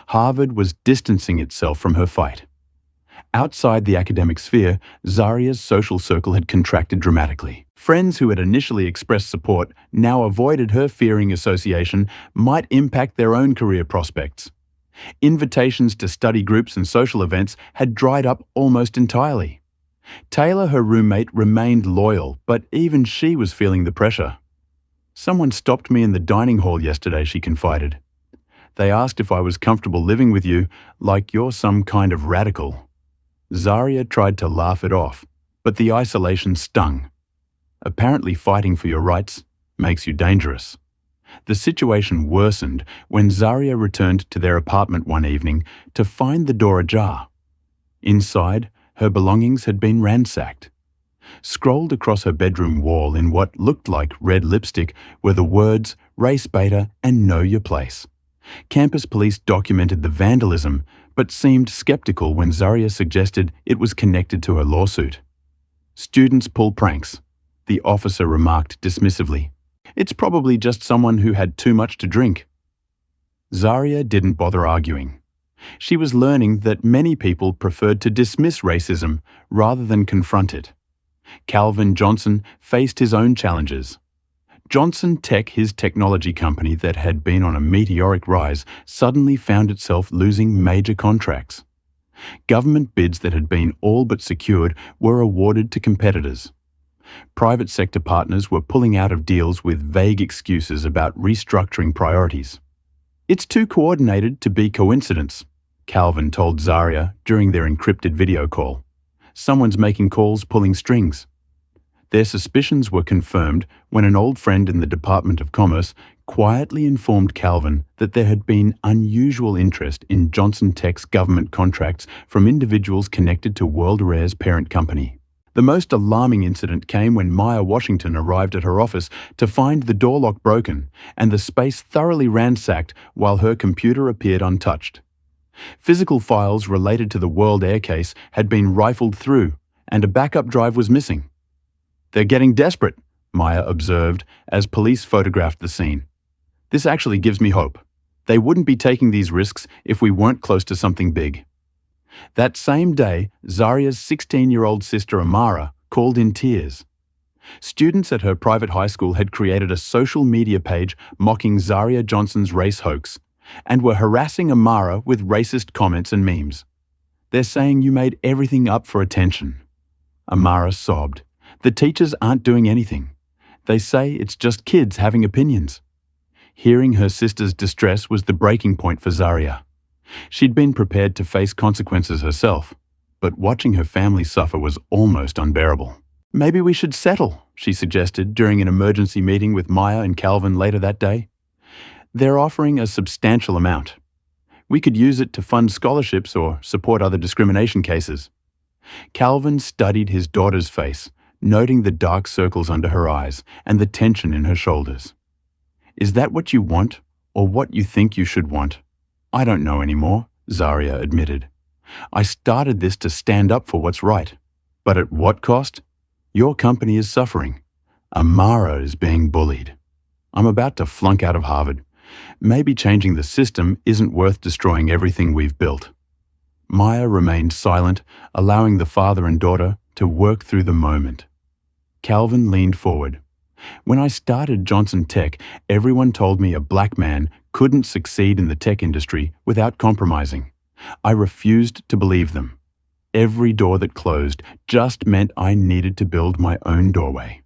Harvard was distancing itself from her fight. Outside the academic sphere, Zaria's social circle had contracted dramatically. Friends who had initially expressed support now avoided her, fearing association might impact their own career prospects. Invitations to study groups and social events had dried up almost entirely. Taylor, her roommate, remained loyal, but even she was feeling the pressure. "Someone stopped me in the dining hall yesterday," she confided. "They asked if I was comfortable living with you, like you're some kind of radical." Zaria tried to laugh it off, but the isolation stung. "Apparently fighting for your rights makes you dangerous." The situation worsened when Zaria returned to their apartment one evening to find the door ajar. Inside, her belongings had been ransacked. Scrolled across her bedroom wall in what looked like red lipstick were the words "Race Beta" and "Know Your Place." Campus police documented the vandalism, but seemed skeptical when Zaria suggested it was connected to her lawsuit. "Students pull pranks," the officer remarked dismissively. "It's probably just someone who had too much to drink." Zaria didn't bother arguing. She was learning that many people preferred to dismiss racism rather than confront it. Calvin Johnson faced his own challenges. Johnson Tech, his technology company that had been on a meteoric rise, suddenly found itself losing major contracts. Government bids that had been all but secured were awarded to competitors. Private sector partners were pulling out of deals with vague excuses about restructuring priorities. "It's too coordinated to be coincidence," Calvin told Zaria during their encrypted video call. "Someone's making calls, pulling strings." Their suspicions were confirmed when an old friend in the Department of Commerce quietly informed Calvin that there had been unusual interest in Johnson Tech's government contracts from individuals connected to World Rare's parent company. The most alarming incident came when Maya Washington arrived at her office to find the door lock broken and the space thoroughly ransacked while her computer appeared untouched. Physical files related to the World Air case had been rifled through, and a backup drive was missing. "They're getting desperate," Maya observed as police photographed the scene. "This actually gives me hope. They wouldn't be taking these risks if we weren't close to something big." That same day, Zaria's 16-year-old sister Amara called in tears. Students at her private high school had created a social media page mocking Zaria Johnson's race hoax and were harassing Amara with racist comments and memes. "They're saying you made everything up for attention." Amara sobbed. "The teachers aren't doing anything. They say it's just kids having opinions." Hearing her sister's distress was the breaking point for Zaria. She'd been prepared to face consequences herself, but watching her family suffer was almost unbearable. Maybe we should settle, she suggested during an emergency meeting with Maya and Calvin later that day. They're offering a substantial amount. We could use it to fund scholarships or support other discrimination cases. Calvin studied his daughter's face, noting the dark circles under her eyes and the tension in her shoulders. Is that what you want, or what you think you should want? I don't know anymore, Zaria admitted. I started this to stand up for what's right. But at what cost? Your company is suffering. Amara is being bullied. I'm about to flunk out of Harvard. Maybe changing the system isn't worth destroying everything we've built. Maya remained silent, allowing the father and daughter to work through the moment. Calvin leaned forward. When I started Johnson Tech, everyone told me a black man couldn't succeed in the tech industry without compromising. I refused to believe them. Every door that closed just meant I needed to build my own doorway.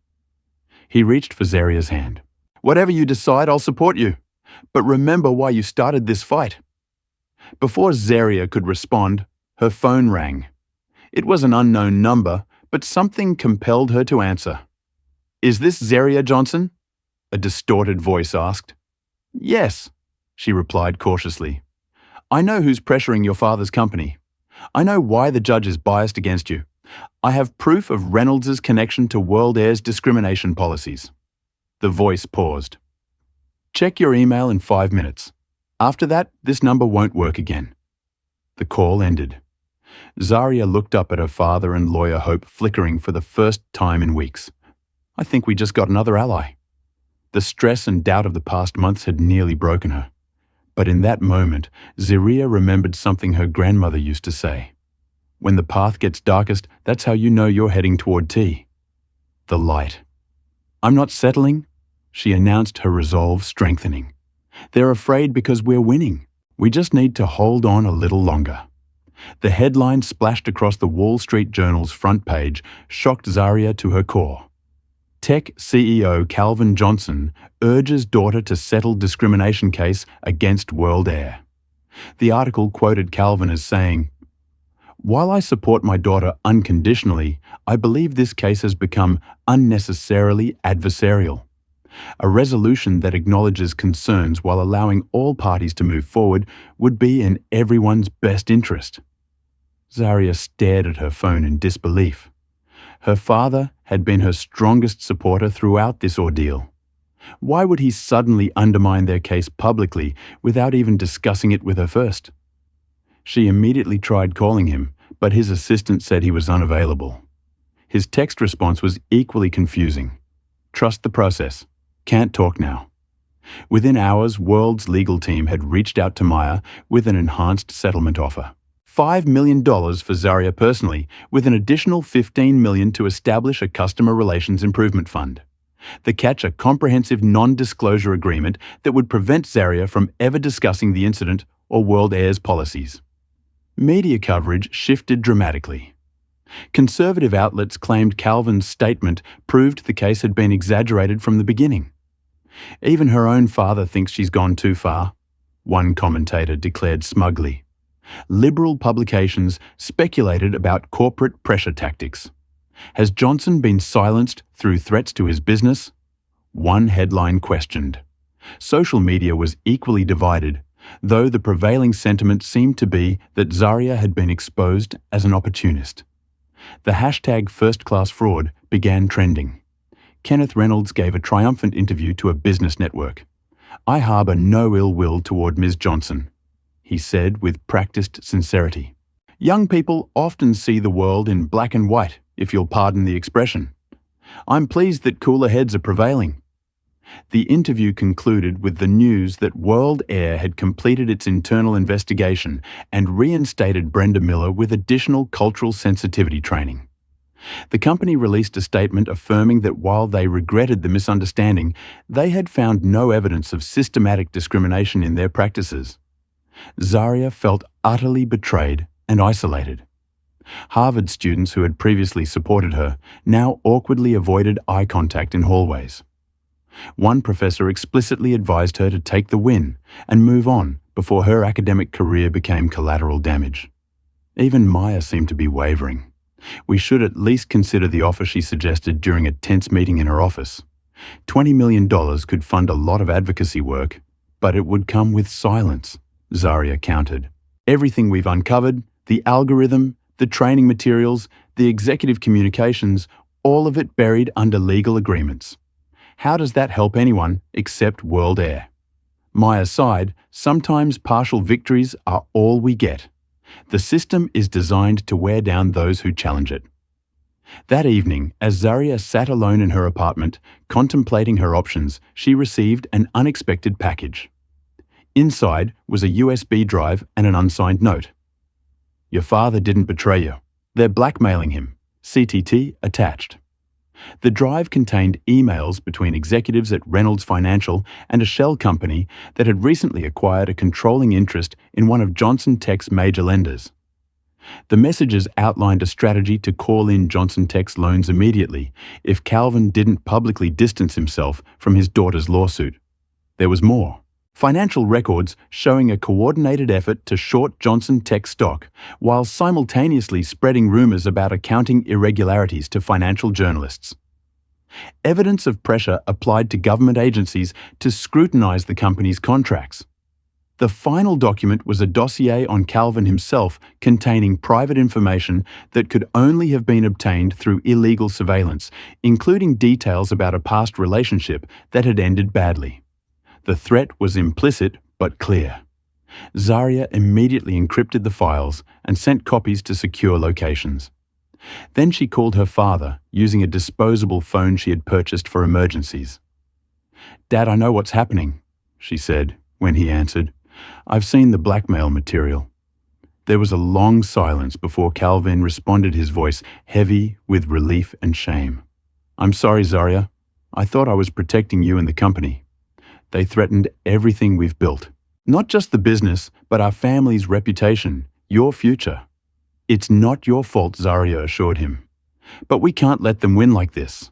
He reached for Zaria's hand. Whatever you decide, I'll support you. But remember why you started this fight. Before Zaria could respond, her phone rang. It was an unknown number, but something compelled her to answer. Is this Zaria Johnson? A distorted voice asked. Yes, she replied cautiously. I know who's pressuring your father's company. I know why the judge is biased against you. I have proof of Reynolds's connection to World Air's discrimination policies. The voice paused. Check your email in 5 minutes. After that, this number won't work again. The call ended. Zaria looked up at her father and lawyer hope flickering for the first time in weeks. I think we just got another ally. The stress and doubt of the past months had nearly broken her. But in that moment, Zaria remembered something her grandmother used to say. When the path gets darkest, that's how you know you're heading toward tea. The light. I'm not settling, she announced, her resolve strengthening. They're afraid because we're winning. We just need to hold on a little longer. The headline splashed across the Wall Street Journal's front page shocked Zaria to her core. Tech CEO Calvin Johnson urges daughter to settle discrimination case against World Air. The article quoted Calvin as saying, "While I support my daughter unconditionally, I believe this case has become unnecessarily adversarial. A resolution that acknowledges concerns while allowing all parties to move forward would be in everyone's best interest." Zaria stared at her phone in disbelief. Her father had been her strongest supporter throughout this ordeal. Why would he suddenly undermine their case publicly without even discussing it with her first? She immediately tried calling him, but his assistant said he was unavailable. His text response was equally confusing. Trust the process. Can't talk now. Within hours, World's legal team had reached out to Maya with an enhanced settlement offer. $5 million for Zaria personally, with an additional $15 million to establish a customer relations improvement fund. The catch, a comprehensive non-disclosure agreement that would prevent Zaria from ever discussing the incident or World Air's policies. Media coverage shifted dramatically. Conservative outlets claimed Calvin's statement proved the case had been exaggerated from the beginning. Even her own father thinks she's gone too far, one commentator declared smugly. Liberal publications speculated about corporate pressure tactics. Has Johnson been silenced through threats to his business? One headline questioned. Social media was equally divided, though the prevailing sentiment seemed to be that Zaria had been exposed as an opportunist. The hashtag #FirstClassFraud began trending. Kenneth Reynolds gave a triumphant interview to a business network. I harbour no ill will toward Ms. Johnson, he said with practiced sincerity. Young people often see the world in black and white, if you'll pardon the expression. I'm pleased that cooler heads are prevailing. The interview concluded with the news that World Air had completed its internal investigation and reinstated Brenda Miller with additional cultural sensitivity training. The company released a statement affirming that while they regretted the misunderstanding, they had found no evidence of systematic discrimination in their practices. Zaria felt utterly betrayed and isolated. Harvard students who had previously supported her now awkwardly avoided eye contact in hallways. One professor explicitly advised her to take the win and move on before her academic career became collateral damage. Even Maya seemed to be wavering. We should at least consider the offer she suggested during a tense meeting in her office. $20 million could fund a lot of advocacy work, but it would come with silence, Zaria countered. Everything we've uncovered, the algorithm, the training materials, the executive communications, all of it buried under legal agreements. How does that help anyone except World Air? Maya sighed, sometimes partial victories are all we get. The system is designed to wear down those who challenge it. That evening, as Zaria sat alone in her apartment, contemplating her options, she received an unexpected package. Inside was a USB drive and an unsigned note. Your father didn't betray you. They're blackmailing him. CTT attached. The drive contained emails between executives at Reynolds Financial and a shell company that had recently acquired a controlling interest in one of Johnson Tech's major lenders. The messages outlined a strategy to call in Johnson Tech's loans immediately if Calvin didn't publicly distance himself from his daughter's lawsuit. There was more. Financial records showing a coordinated effort to short Johnson Tech stock while simultaneously spreading rumors about accounting irregularities to financial journalists. Evidence of pressure applied to government agencies to scrutinize the company's contracts. The final document was a dossier on Calvin himself containing private information that could only have been obtained through illegal surveillance, including details about a past relationship that had ended badly. The threat was implicit but clear. Zaria immediately encrypted the files and sent copies to secure locations. Then she called her father using a disposable phone she had purchased for emergencies. "Dad, I know what's happening," she said when he answered. "I've seen the blackmail material." There was a long silence before Calvin responded, his voice heavy with relief and shame. "I'm sorry, Zaria. I thought I was protecting you and the company. They threatened everything we've built. Not just the business, but our family's reputation, your future." "It's not your fault," Zaria assured him. "But we can't let them win like this.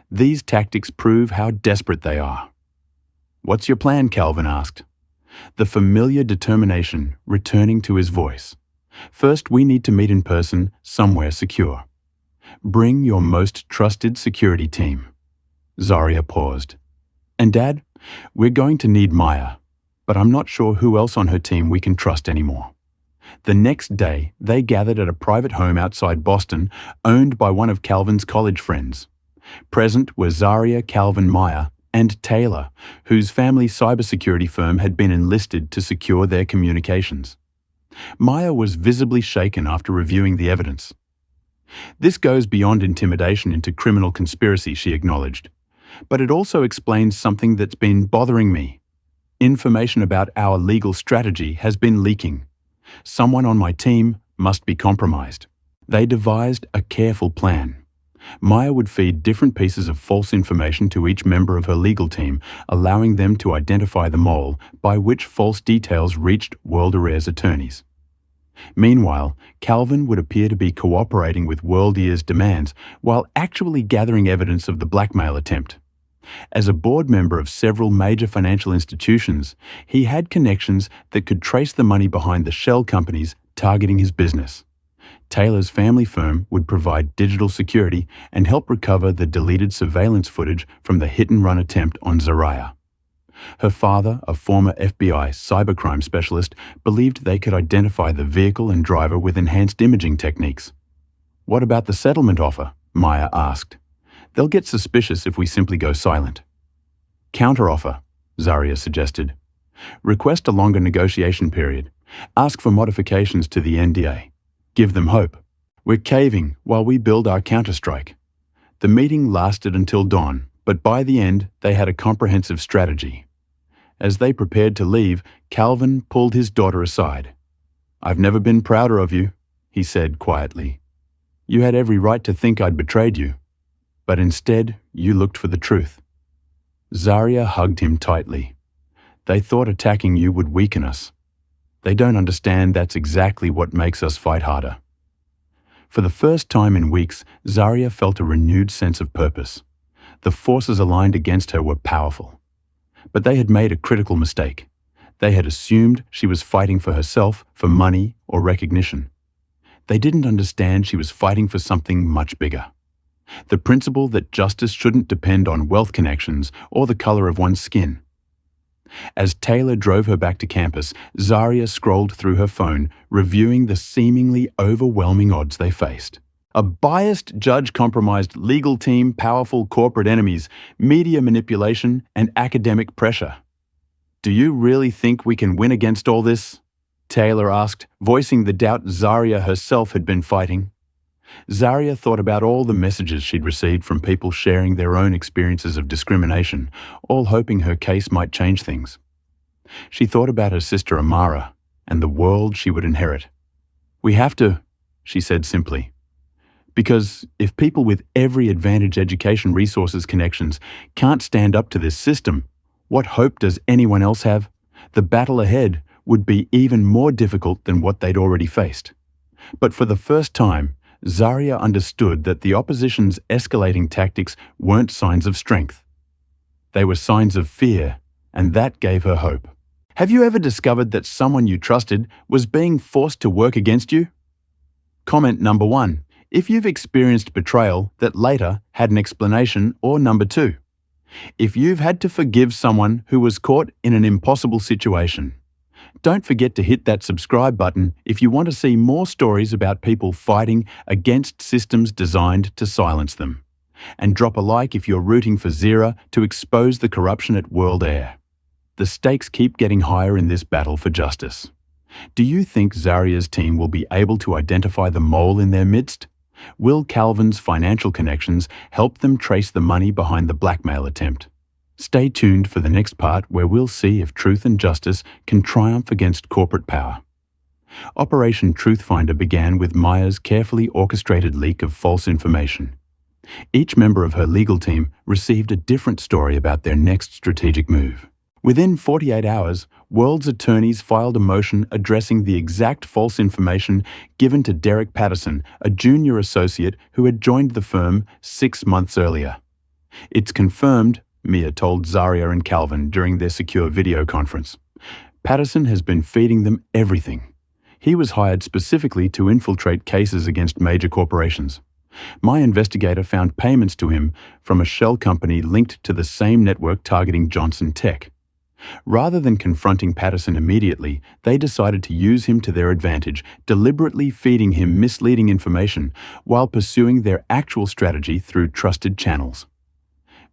These tactics prove how desperate they are." "What's your plan?" Calvin asked, the familiar determination returning to his voice. "First, we need to meet in person somewhere secure. Bring your most trusted security team." Zaria paused. "And Dad, we're going to need Maya, but I'm not sure who else on her team we can trust anymore." The next day, they gathered at a private home outside Boston, owned by one of Calvin's college friends. Present were Zaria, Calvin, Maya, and Taylor, whose family cybersecurity firm had been enlisted to secure their communications. Maya was visibly shaken after reviewing the evidence. "This goes beyond intimidation into criminal conspiracy," she acknowledged. "But it also explains something that's been bothering me. Information about our legal strategy has been leaking. Someone on my team must be compromised." They devised a careful plan. Maya would feed different pieces of false information to each member of her legal team, allowing them to identify the mole by which false details reached World Air's attorneys. Meanwhile, Calvin would appear to be cooperating with World Air's demands while actually gathering evidence of the blackmail attempt. As a board member of several major financial institutions, he had connections that could trace the money behind the shell companies targeting his business. Taylor's family firm would provide digital security and help recover the deleted surveillance footage from the hit-and-run attempt on Zaria. Her father, a former FBI cybercrime specialist, believed they could identify the vehicle and driver with enhanced imaging techniques. "What about the settlement offer?" Maya asked. "They'll get suspicious if we simply go silent." "Counteroffer," Zaria suggested. "Request a longer negotiation period. Ask for modifications to the NDA. Give them hope. We're caving while we build our counterstrike." The meeting lasted until dawn, but by the end, they had a comprehensive strategy. As they prepared to leave, Calvin pulled his daughter aside. "I've never been prouder of you," he said quietly. "You had every right to think I'd betrayed you, but instead you looked for the truth." Zaria hugged him tightly. "They thought attacking you would weaken us. They don't understand that's exactly what makes us fight harder." For the first time in weeks, Zaria felt a renewed sense of purpose. The forces aligned against her were powerful. But they had made a critical mistake. They had assumed she was fighting for herself, for money or recognition. They didn't understand she was fighting for something much bigger. The principle that justice shouldn't depend on wealth connections or the color of one's skin. As Taylor drove her back to campus, Zaria scrolled through her phone, reviewing the seemingly overwhelming odds they faced. A biased judge-compromised legal team, powerful corporate enemies, media manipulation, and academic pressure. "Do you really think we can win against all this?" Taylor asked, voicing the doubt Zaria herself had been fighting. Zaria thought about all the messages she'd received from people sharing their own experiences of discrimination, all hoping her case might change things. She thought about her sister Amara and the world she would inherit. "We have to," she said simply. "Because if people with every advantage, education, resources, connections can't stand up to this system, what hope does anyone else have? The battle ahead would be even more difficult than what they'd already faced." But for the first time, Zaria understood that the opposition's escalating tactics weren't signs of strength. They were signs of fear, and that gave her hope. Have you ever discovered that someone you trusted was being forced to work against you? Comment number 1. If you've experienced betrayal that later had an explanation, or number 2. If you've had to forgive someone who was caught in an impossible situation. Don't forget to hit that subscribe button if you want to see more stories about people fighting against systems designed to silence them. And drop a like if you're rooting for Zira to expose the corruption at World Air. The stakes keep getting higher in this battle for justice. Do you think Zaria's team will be able to identify the mole in their midst? Will Calvin's financial connections help them trace the money behind the blackmail attempt? Stay tuned for the next part where we'll see if truth and justice can triumph against corporate power. Operation Truthfinder began with Maya's carefully orchestrated leak of false information. Each member of her legal team received a different story about their next strategic move. Within 48 hours, World's attorneys filed a motion addressing the exact false information given to Derek Patterson, a junior associate who had joined the firm 6 months earlier. "It's confirmed," Mia told Zaria and Calvin during their secure video conference. "Patterson has been feeding them everything. He was hired specifically to infiltrate cases against major corporations. My investigator found payments to him from a shell company linked to the same network targeting Johnson Tech. Rather than confronting Patterson immediately, they decided to use him to their advantage, deliberately feeding him misleading information while pursuing their actual strategy through trusted channels.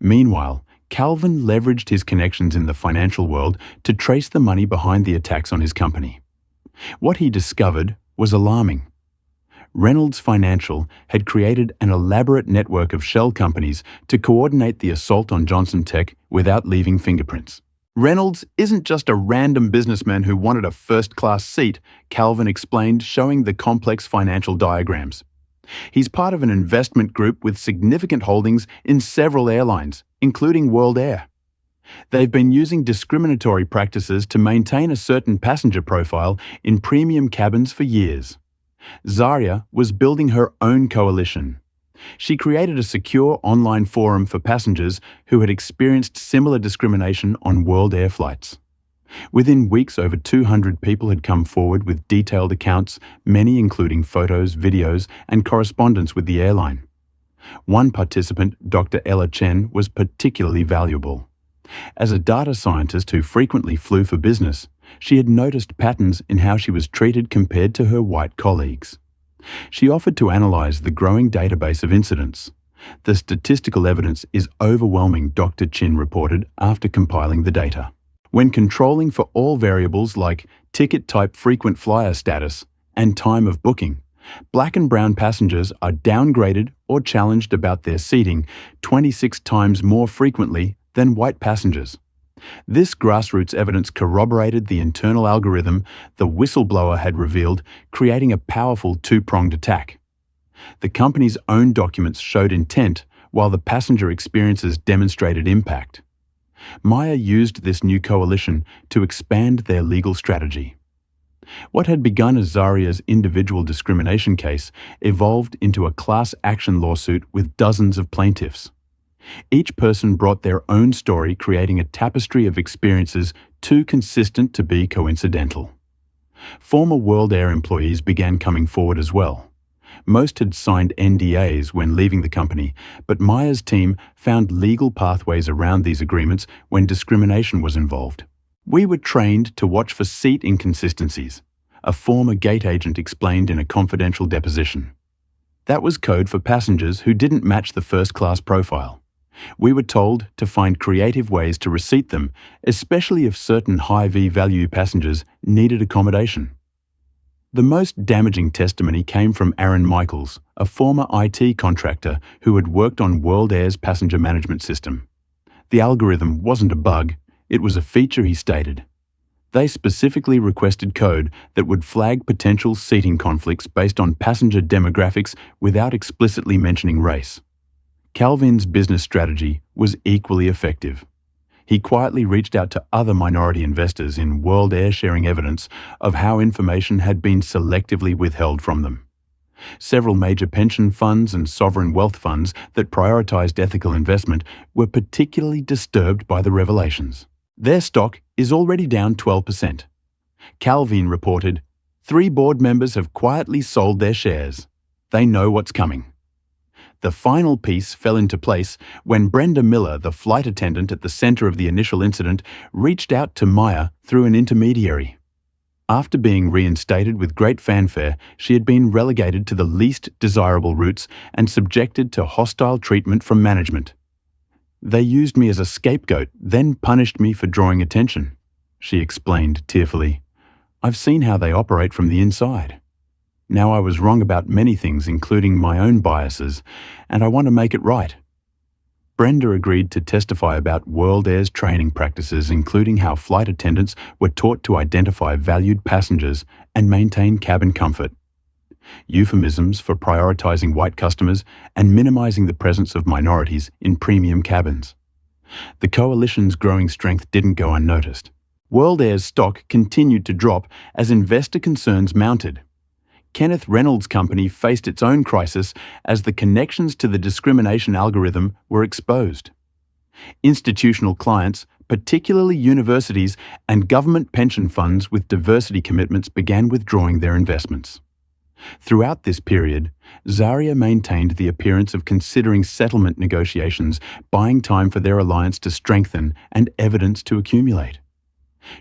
Meanwhile, Calvin leveraged his connections in the financial world to trace the money behind the attacks on his company. What he discovered was alarming. Reynolds Financial had created an elaborate network of shell companies to coordinate the assault on Johnson Tech without leaving fingerprints. "Reynolds isn't just a random businessman who wanted a first-class seat," Calvin explained, showing the complex financial diagrams. "He's part of an investment group with significant holdings in several airlines, including World Air. They've been using discriminatory practices to maintain a certain passenger profile in premium cabins for years." Zaria was building her own coalition. She created a secure online forum for passengers who had experienced similar discrimination on World Air flights. Within weeks, over 200 people had come forward with detailed accounts, many including photos, videos, and correspondence with the airline. One participant, Dr. Ella Chen, was particularly valuable. As a data scientist who frequently flew for business, she had noticed patterns in how she was treated compared to her white colleagues. She offered to analyze the growing database of incidents. "The statistical evidence is overwhelming," Dr. Chin reported after compiling the data. "When controlling for all variables like ticket type, frequent flyer status, and time of booking, Black and brown passengers are downgraded or challenged about their seating 26 times more frequently than white passengers. This grassroots evidence corroborated the internal algorithm the whistleblower had revealed, creating a powerful two-pronged attack. The company's own documents showed intent, while the passenger experiences demonstrated impact. Maya used this new coalition to expand their legal strategy. What had begun as Zaria's individual discrimination case evolved into a class action lawsuit with dozens of plaintiffs. Each person brought their own story, creating a tapestry of experiences too consistent to be coincidental. Former World Air employees began coming forward as well. Most had signed NDAs when leaving the company, but Maya's team found legal pathways around these agreements when discrimination was involved. We were trained to watch for seat inconsistencies, a former gate agent explained in a confidential deposition. That was code for passengers who didn't match the first-class profile. We were told to find creative ways to reseat them, especially if certain high V-value passengers needed accommodation. The most damaging testimony came from Aaron Michaels, a former IT contractor who had worked on World Air's passenger management system. The algorithm wasn't a bug, it was a feature, he stated. They specifically requested code that would flag potential seating conflicts based on passenger demographics without explicitly mentioning race. Calvin's business strategy was equally effective. He quietly reached out to other minority investors in World Air, sharing evidence of how information had been selectively withheld from them. Several major pension funds and sovereign wealth funds that prioritized ethical investment were particularly disturbed by the revelations. Their stock is already down 12%. Calvin reported, 3 board members have quietly sold their shares. They know what's coming. The final piece fell into place when Brenda Miller, the flight attendant at the center of the initial incident, reached out to Maya through an intermediary. After being reinstated with great fanfare, she had been relegated to the least desirable routes and subjected to hostile treatment from management. They used me as a scapegoat, then punished me for drawing attention, she explained tearfully. I've seen how they operate from the inside. Now I was wrong about many things, including my own biases, and I want to make it right. Brenda agreed to testify about World Air's training practices, including how flight attendants were taught to identify valued passengers and maintain cabin comfort, euphemisms for prioritizing white customers and minimizing the presence of minorities in premium cabins. The coalition's growing strength didn't go unnoticed. World Air's stock continued to drop as investor concerns mounted. Kenneth Reynolds' company faced its own crisis as the connections to the discrimination algorithm were exposed. Institutional clients, particularly universities and government pension funds with diversity commitments, began withdrawing their investments. Throughout this period, Zaria maintained the appearance of considering settlement negotiations, buying time for their alliance to strengthen and evidence to accumulate.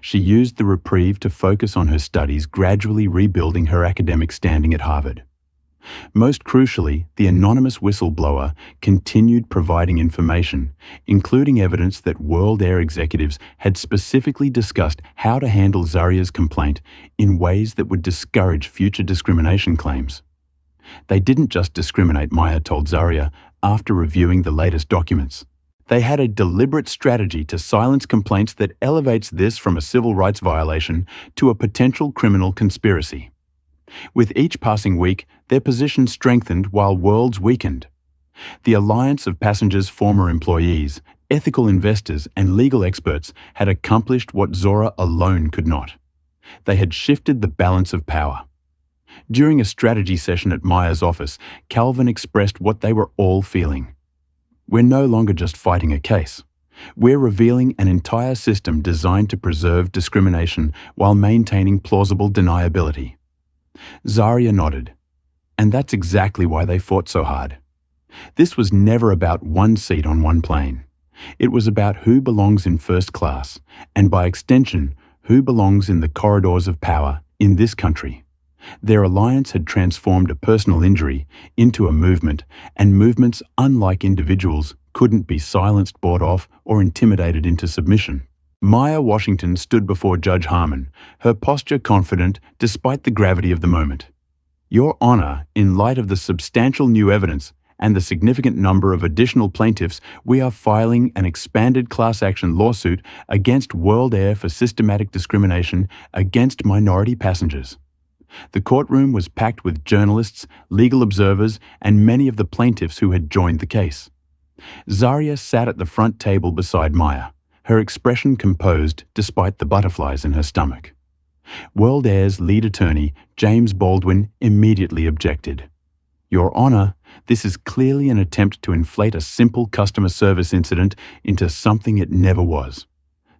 She used the reprieve to focus on her studies, gradually rebuilding her academic standing at Harvard. Most crucially, the anonymous whistleblower continued providing information, including evidence that World Air executives had specifically discussed how to handle Zaria's complaint in ways that would discourage future discrimination claims. They didn't just discriminate, Maya told Zaria after reviewing the latest documents. They had a deliberate strategy to silence complaints that elevates this from a civil rights violation to a potential criminal conspiracy. With each passing week, their position strengthened while World's weakened. The alliance of passengers, former employees, ethical investors, and legal experts had accomplished what Zora alone could not. They had shifted the balance of power. During a strategy session at Maya's office, Calvin expressed what they were all feeling. We're no longer just fighting a case. We're revealing an entire system designed to preserve discrimination while maintaining plausible deniability. Zaria nodded. And that's exactly why they fought so hard. This was never about one seat on one plane. It was about who belongs in first class, and by extension, who belongs in the corridors of power in this country. Their alliance had transformed a personal injury into a movement, and movements, unlike individuals, couldn't be silenced, bought off, or intimidated into submission. Maya Washington stood before Judge Harmon, her posture confident despite the gravity of the moment. Your Honor, in light of the substantial new evidence and the significant number of additional plaintiffs, we are filing an expanded class action lawsuit against World Air for systematic discrimination against minority passengers. The courtroom was packed with journalists, legal observers, and many of the plaintiffs who had joined the case. Zaria sat at the front table beside Maya, her expression composed despite the butterflies in her stomach. World Air's lead attorney, James Baldwin, immediately objected. Your Honor, this is clearly an attempt to inflate a simple customer service incident into something it never was.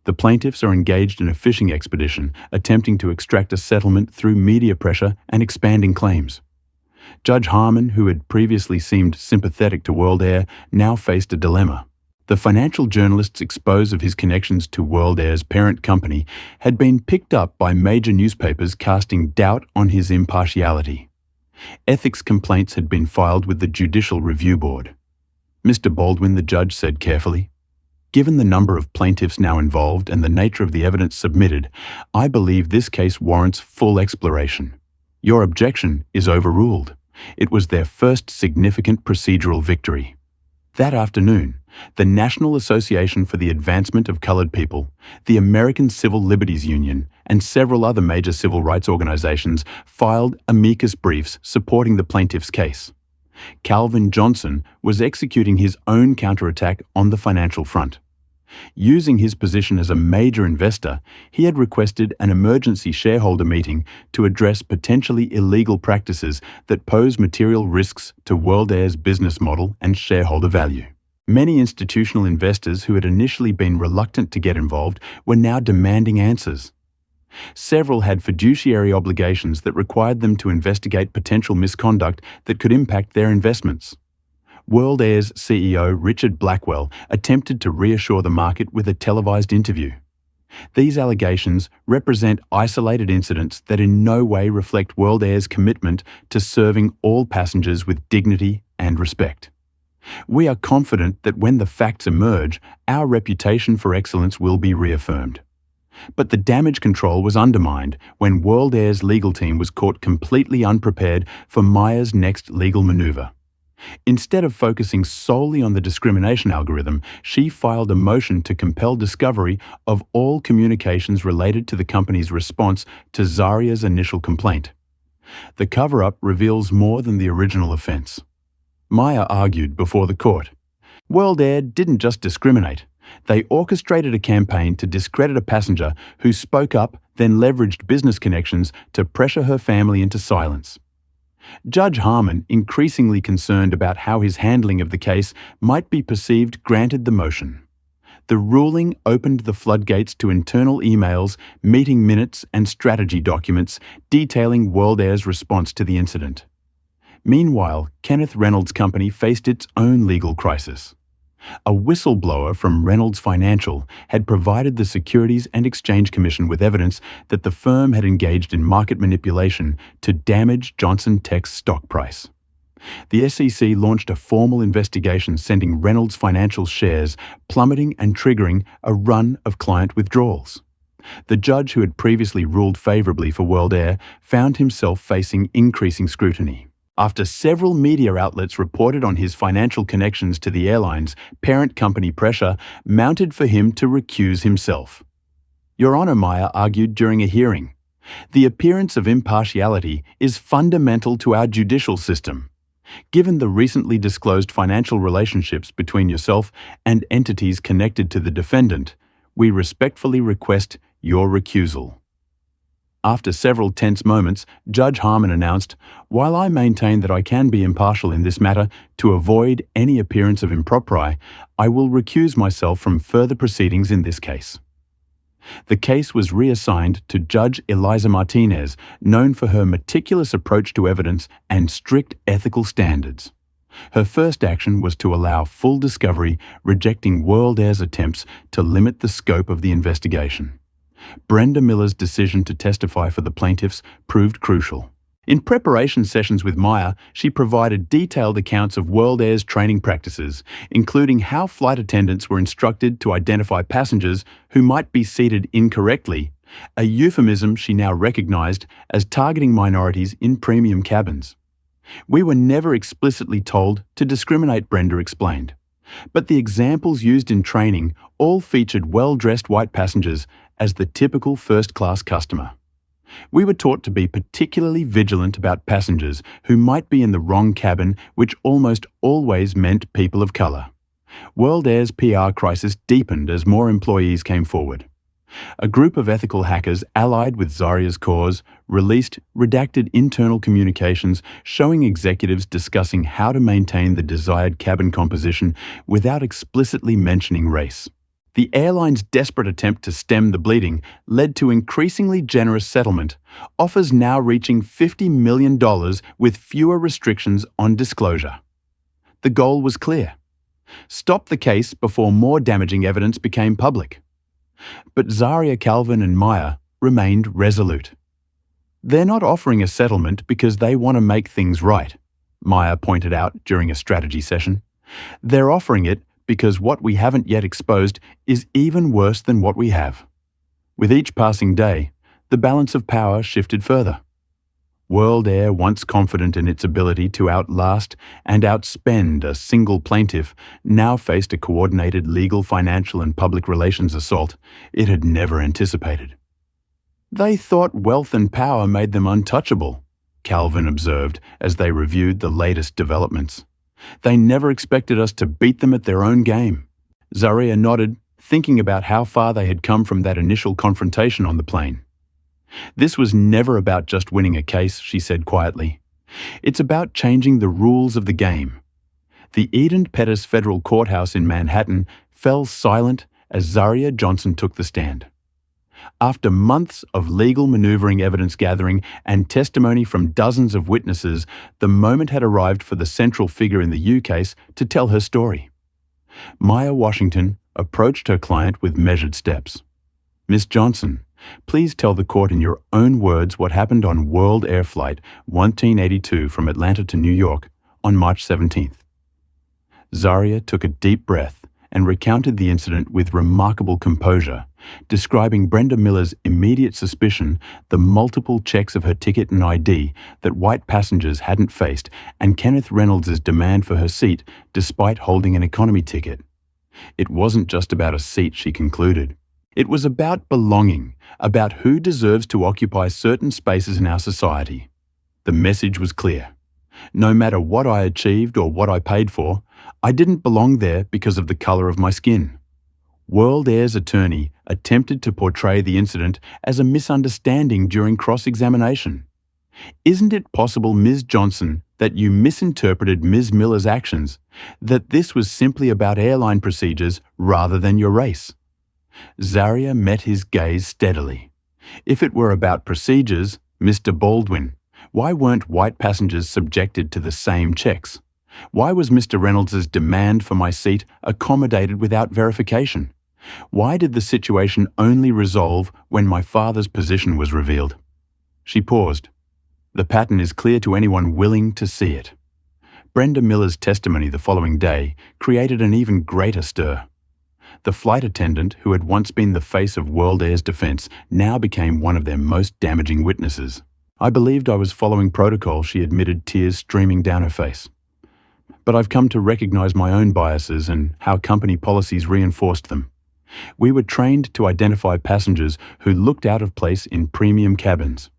The plaintiffs are engaged in a fishing expedition, attempting to extract a settlement through media pressure and expanding claims. Judge Harmon, who had previously seemed sympathetic to World Air, now faced a dilemma. The financial journalist's expose of his connections to World Air's parent company had been picked up by major newspapers, casting doubt on his impartiality. Ethics complaints had been filed with the Judicial Review Board. "Mr. Baldwin," the judge said carefully, "given the number of plaintiffs now involved and the nature of the evidence submitted, I believe this case warrants full exploration. Your objection is overruled." It was their first significant procedural victory. That afternoon, the National Association for the Advancement of Colored People, the American Civil Liberties Union, and several other major civil rights organizations filed amicus briefs supporting the plaintiff's case. Calvin Johnson was executing his own counterattack on the financial front. Using his position as a major investor, he had requested an emergency shareholder meeting to address potentially illegal practices that pose material risks to World Air's business model and shareholder value. Many institutional investors who had initially been reluctant to get involved were now demanding answers. Several had fiduciary obligations that required them to investigate potential misconduct that could impact their investments. World Air's CEO, Richard Blackwell, attempted to reassure the market with a televised interview. These allegations represent isolated incidents that in no way reflect World Air's commitment to serving all passengers with dignity and respect. "We are confident that when the facts emerge, our reputation for excellence will be reaffirmed." But the damage control was undermined when World Air's legal team was caught completely unprepared for Maya's next legal maneuver. Instead of focusing solely on the discrimination algorithm, she filed a motion to compel discovery of all communications related to the company's response to Zaria's initial complaint. The cover-up reveals more than the original offense. Maya argued before the court. World Air didn't just discriminate. They orchestrated a campaign to discredit a passenger who spoke up, then leveraged business connections to pressure her family into silence. Judge Harmon, increasingly concerned about how his handling of the case might be perceived, granted the motion. The ruling opened the floodgates to internal emails, meeting minutes, and strategy documents detailing World Air's response to the incident. Meanwhile, Kenneth Reynolds' company faced its own legal crisis. A whistleblower from Reynolds Financial had provided the Securities and Exchange Commission with evidence that the firm had engaged in market manipulation to damage Johnson Tech's stock price. The SEC launched a formal investigation, sending Reynolds Financial shares plummeting and triggering a run of client withdrawals. The judge who had previously ruled favorably for World Air found himself facing increasing scrutiny. After several media outlets reported on his financial connections to the airline's parent company, pressure mounted for him to recuse himself. Your Honor, Maya argued during a hearing, the appearance of impartiality is fundamental to our judicial system. Given the recently disclosed financial relationships between yourself and entities connected to the defendant, we respectfully request your recusal. After several tense moments, Judge Harmon announced, "While I maintain that I can be impartial in this matter to avoid any appearance of impropriety, I will recuse myself from further proceedings in this case." The case was reassigned to Judge Eliza Martinez, known for her meticulous approach to evidence and strict ethical standards. Her first action was to allow full discovery, rejecting World Air's attempts to limit the scope of the investigation. Brenda Miller's decision to testify for the plaintiffs proved crucial. In preparation sessions with Maya, she provided detailed accounts of World Air's training practices, including how flight attendants were instructed to identify passengers who might be seated incorrectly, a euphemism she now recognized as targeting minorities in premium cabins. "We were never explicitly told to discriminate," Brenda explained. But the examples used in training all featured well-dressed white passengers as the typical first-class customer. "We were taught to be particularly vigilant about passengers who might be in the wrong cabin, which almost always meant people of color." World Air's PR crisis deepened as more employees came forward. A group of ethical hackers allied with Zaria's cause released redacted internal communications showing executives discussing how to maintain the desired cabin composition without explicitly mentioning race. The airline's desperate attempt to stem the bleeding led to increasingly generous settlement, offers now reaching $50 million with fewer restrictions on disclosure. The goal was clear: stop the case before more damaging evidence became public. But Zaria, Calvin and Maya remained resolute. They're not offering a settlement because they want to make things right, Maya pointed out during a strategy session. They're offering it because what we haven't yet exposed is even worse than what we have. With each passing day, the balance of power shifted further. World Air, once confident in its ability to outlast and outspend a single plaintiff, now faced a coordinated legal, financial and public relations assault it had never anticipated. They thought wealth and power made them untouchable, Calvin observed as they reviewed the latest developments. They never expected us to beat them at their own game. Zaria nodded, thinking about how far they had come from that initial confrontation on the plane. This was never about just winning a case, she said quietly. It's about changing the rules of the game. The Eden Pettis Federal Courthouse in Manhattan fell silent as Zaria Johnson took the stand. After months of legal maneuvering, evidence gathering, and testimony from dozens of witnesses, the moment had arrived for the central figure in the U case to tell her story. Maya Washington approached her client with measured steps. Miss Johnson, please tell the court in your own words what happened on World Air Flight 1982 from Atlanta to New York on March 17th. Zaria took a deep breath and recounted the incident with remarkable composure, describing Brenda Miller's immediate suspicion, the multiple checks of her ticket and ID that white passengers hadn't faced, and Kenneth Reynolds' demand for her seat despite holding an economy ticket. It wasn't just about a seat, she concluded. It was about belonging, about who deserves to occupy certain spaces in our society. The message was clear. No matter what I achieved or what I paid for, I didn't belong there because of the color of my skin. World Air's attorney attempted to portray the incident as a misunderstanding during cross-examination. Isn't it possible, Ms. Johnson, that you misinterpreted Ms. Miller's actions, that this was simply about airline procedures rather than your race? Zaria met his gaze steadily. If it were about procedures, Mr. Baldwin, why weren't white passengers subjected to the same checks? Why was Mr. Reynolds' demand for my seat accommodated without verification? Why did the situation only resolve when my father's position was revealed? She paused. The pattern is clear to anyone willing to see it. Brenda Miller's testimony the following day created an even greater stir. The flight attendant, who had once been the face of World Air's defense, now became one of their most damaging witnesses. I believed I was following protocol, she admitted, tears streaming down her face. But I've come to recognize my own biases and how company policies reinforced them. We were trained to identify passengers who looked out of place in premium cabins.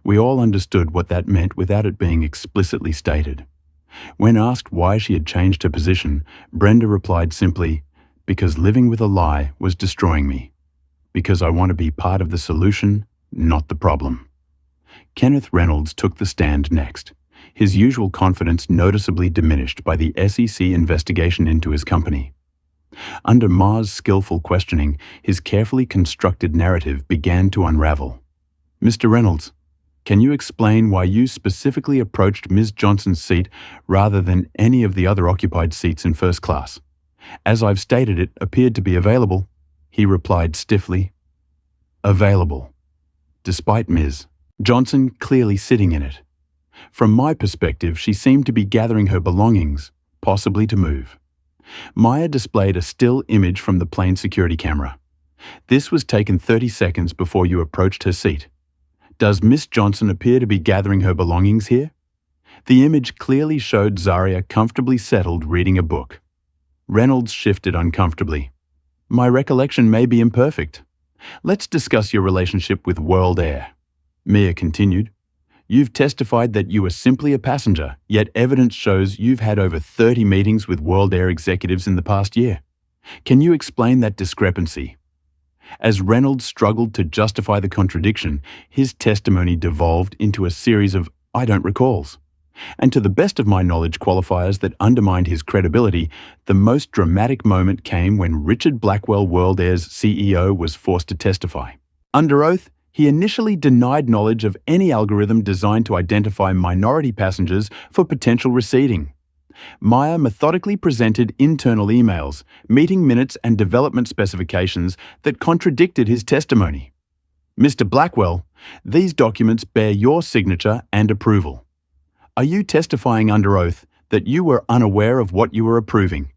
We all understood what that meant without it being explicitly stated. When asked why she had changed her position, Brenda replied simply, because living with a lie was destroying me. Because I want to be part of the solution, not the problem. Kenneth Reynolds took the stand next, his usual confidence noticeably diminished by the SEC investigation into his company. Under Ma's skillful questioning, his carefully constructed narrative began to unravel. Mr. Reynolds, can you explain why you specifically approached Ms. Johnson's seat rather than any of the other occupied seats in first class? As I've stated, it appeared to be available, he replied stiffly. Available, despite Ms. Johnson clearly sitting in it. From my perspective, she seemed to be gathering her belongings, possibly to move. Maya displayed a still image from the plane security camera. This was taken 30 seconds before you approached her seat. Does Miss Johnson appear to be gathering her belongings here? The image clearly showed Zaria comfortably settled reading a book. Reynolds shifted uncomfortably. My recollection may be imperfect. Let's discuss your relationship with World Air. Mia continued. You've testified that you were simply a passenger, yet evidence shows you've had over 30 meetings with World Air executives in the past year. Can you explain that discrepancy? As Reynolds struggled to justify the contradiction, his testimony devolved into a series of I don't recalls. And to the best of my knowledge, qualifiers that undermined his credibility, the most dramatic moment came when Richard Blackwell, World Air's CEO, was forced to testify. Under oath, he initially denied knowledge of any algorithm designed to identify minority passengers for potential reseating. Meyer methodically presented internal emails, meeting minutes and development specifications that contradicted his testimony. Mr. Blackwell, these documents bear your signature and approval. Are you testifying under oath that you were unaware of what you were approving?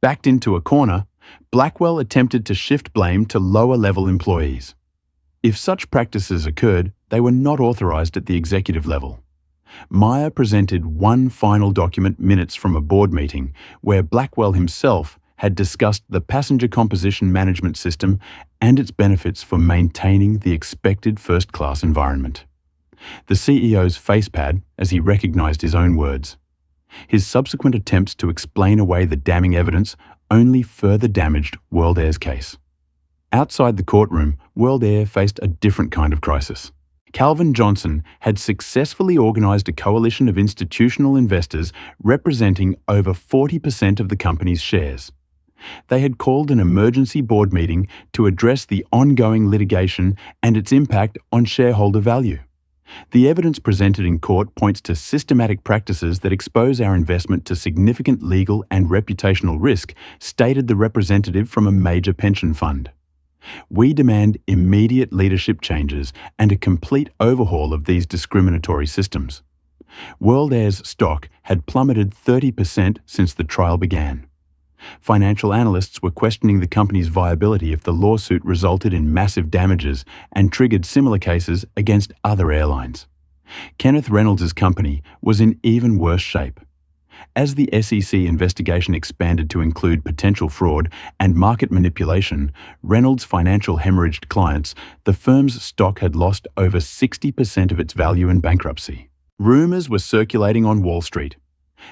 Backed into a corner, Blackwell attempted to shift blame to lower-level employees. If such practices occurred, they were not authorized at the executive level. Meyer presented one final document minutes from a board meeting where Blackwell himself had discussed the passenger composition management system and its benefits for maintaining the expected first-class environment. The CEO's facepad as he recognized his own words. His subsequent attempts to explain away the damning evidence only further damaged World Air's case. Outside the courtroom, World Air faced a different kind of crisis. Calvin Johnson had successfully organized a coalition of institutional investors representing over 40% of the company's shares. They had called an emergency board meeting to address the ongoing litigation and its impact on shareholder value. The evidence presented in court points to systematic practices that expose our investment to significant legal and reputational risk, stated the representative from a major pension fund. We demand immediate leadership changes and a complete overhaul of these discriminatory systems. World Air's stock had plummeted 30% since the trial began. Financial analysts were questioning the company's viability if the lawsuit resulted in massive damages and triggered similar cases against other airlines. Kenneth Reynolds' company was in even worse shape. As the SEC investigation expanded to include potential fraud and market manipulation, Reynolds' financial hemorrhaged clients, the firm's stock had lost over 60% of its value in bankruptcy. Rumors were circulating on Wall Street.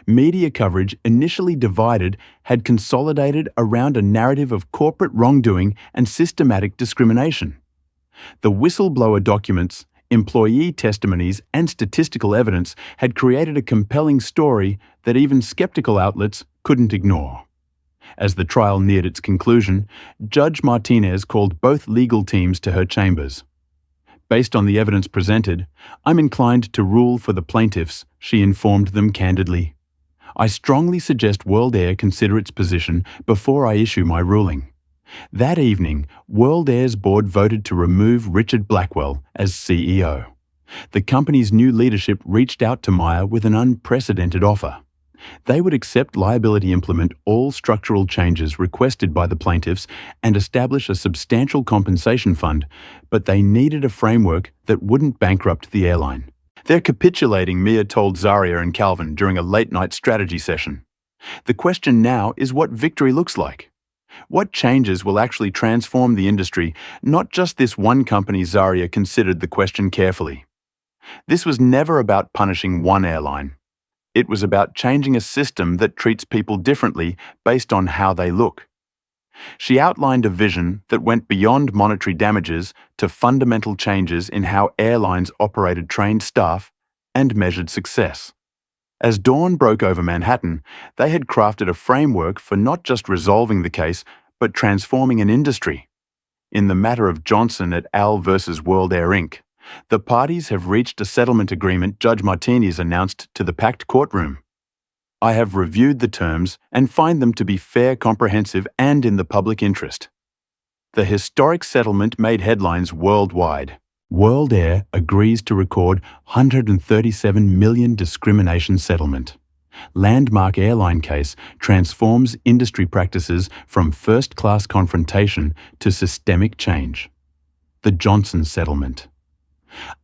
Media coverage, initially divided, had consolidated around a narrative of corporate wrongdoing and systematic discrimination. The whistleblower documents, employee testimonies, and statistical evidence had created a compelling story that even skeptical outlets couldn't ignore. As the trial neared its conclusion, Judge Martinez called both legal teams to her chambers. Based on the evidence presented, I'm inclined to rule for the plaintiffs, she informed them candidly. I strongly suggest World Air consider its position before I issue my ruling. That evening, World Air's board voted to remove Richard Blackwell as CEO. The company's new leadership reached out to Meyer with an unprecedented offer. They would accept liability, implement all structural changes requested by the plaintiffs, and establish a substantial compensation fund, but they needed a framework that wouldn't bankrupt the airline. They're capitulating, Mia told Zaria and Calvin during a late-night strategy session. The question now is what victory looks like. What changes will actually transform the industry, not just this one company? Zaria considered the question carefully. This was never about punishing one airline. It was about changing a system that treats people differently based on how they look. She outlined a vision that went beyond monetary damages to fundamental changes in how airlines operated trained staff and measured success. As dawn broke over Manhattan, they had crafted a framework for not just resolving the case, but transforming an industry. In the matter of Johnson et al. Versus World Air Inc., the parties have reached a settlement agreement, Judge Martinez announced to the packed courtroom. I have reviewed the terms and find them to be fair, comprehensive, and in the public interest. The historic settlement made headlines worldwide. World Air agrees to record $137 million discrimination settlement. Landmark airline case transforms industry practices from first-class confrontation to systemic change. The Johnson settlement.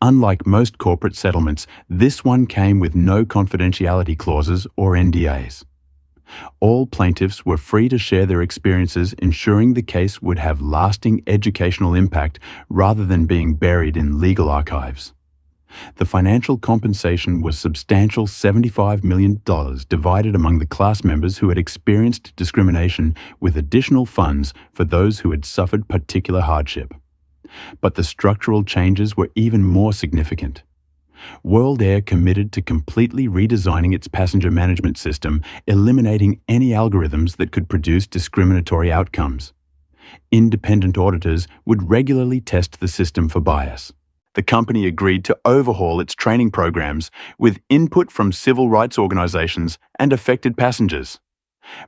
Unlike most corporate settlements, this one came with no confidentiality clauses or NDAs. All plaintiffs were free to share their experiences, ensuring the case would have lasting educational impact rather than being buried in legal archives. The financial compensation was substantial, $75 million divided among the class members who had experienced discrimination, with additional funds for those who had suffered particular hardship. But the structural changes were even more significant. World Air committed to completely redesigning its passenger management system, eliminating any algorithms that could produce discriminatory outcomes. Independent auditors would regularly test the system for bias. The company agreed to overhaul its training programs with input from civil rights organizations and affected passengers.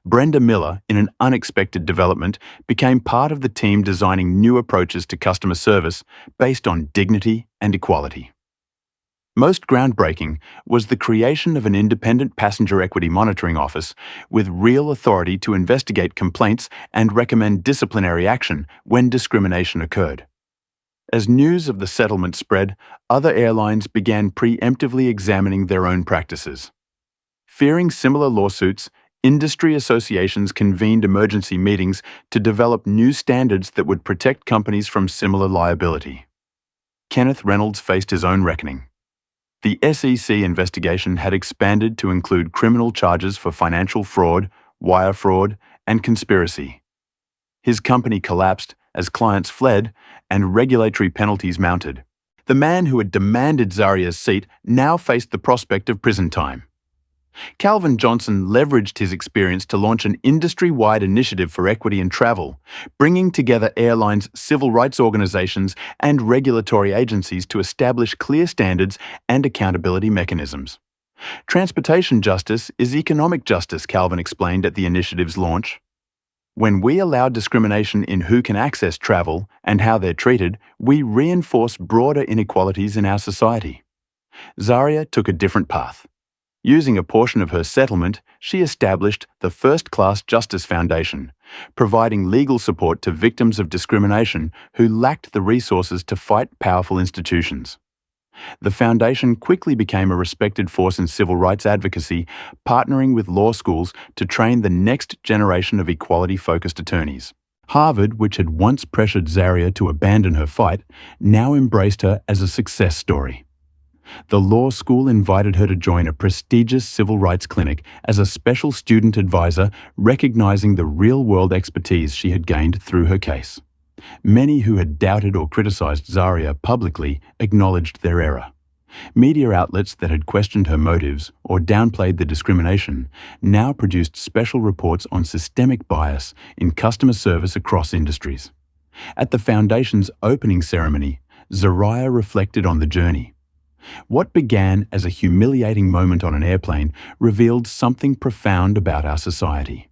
Brenda Miller, in an unexpected development, became part of the team designing new approaches to customer service based on dignity and equality. Most groundbreaking was the creation of an independent passenger equity monitoring office with real authority to investigate complaints and recommend disciplinary action when discrimination occurred. As news of the settlement spread, other airlines began preemptively examining their own practices. Fearing similar lawsuits, industry associations convened emergency meetings to develop new standards that would protect companies from similar liability. Kenneth Reynolds faced his own reckoning. The SEC investigation had expanded to include criminal charges for financial fraud, wire fraud, and conspiracy. His company collapsed as clients fled and regulatory penalties mounted. The man who had demanded Zaria's seat now faced the prospect of prison time. Calvin Johnson leveraged his experience to launch an industry-wide initiative for equity in travel, bringing together airlines, civil rights organizations, and regulatory agencies to establish clear standards and accountability mechanisms. Transportation justice is economic justice, Calvin explained at the initiative's launch. When we allow discrimination in who can access travel and how they're treated, we reinforce broader inequalities in our society. Zaria took a different path. Using a portion of her settlement, she established the First Class Justice Foundation, providing legal support to victims of discrimination who lacked the resources to fight powerful institutions. The foundation quickly became a respected force in civil rights advocacy, partnering with law schools to train the next generation of equality-focused attorneys. Harvard, which had once pressured Zaria to abandon her fight, now embraced her as a success story. The law school invited her to join a prestigious civil rights clinic as a special student advisor, recognizing the real-world expertise she had gained through her case. Many who had doubted or criticized Zaria publicly acknowledged their error. Media outlets that had questioned her motives or downplayed the discrimination now produced special reports on systemic bias in customer service across industries. At the foundation's opening ceremony, Zaria reflected on the journey. What began as a humiliating moment on an airplane revealed something profound about our society.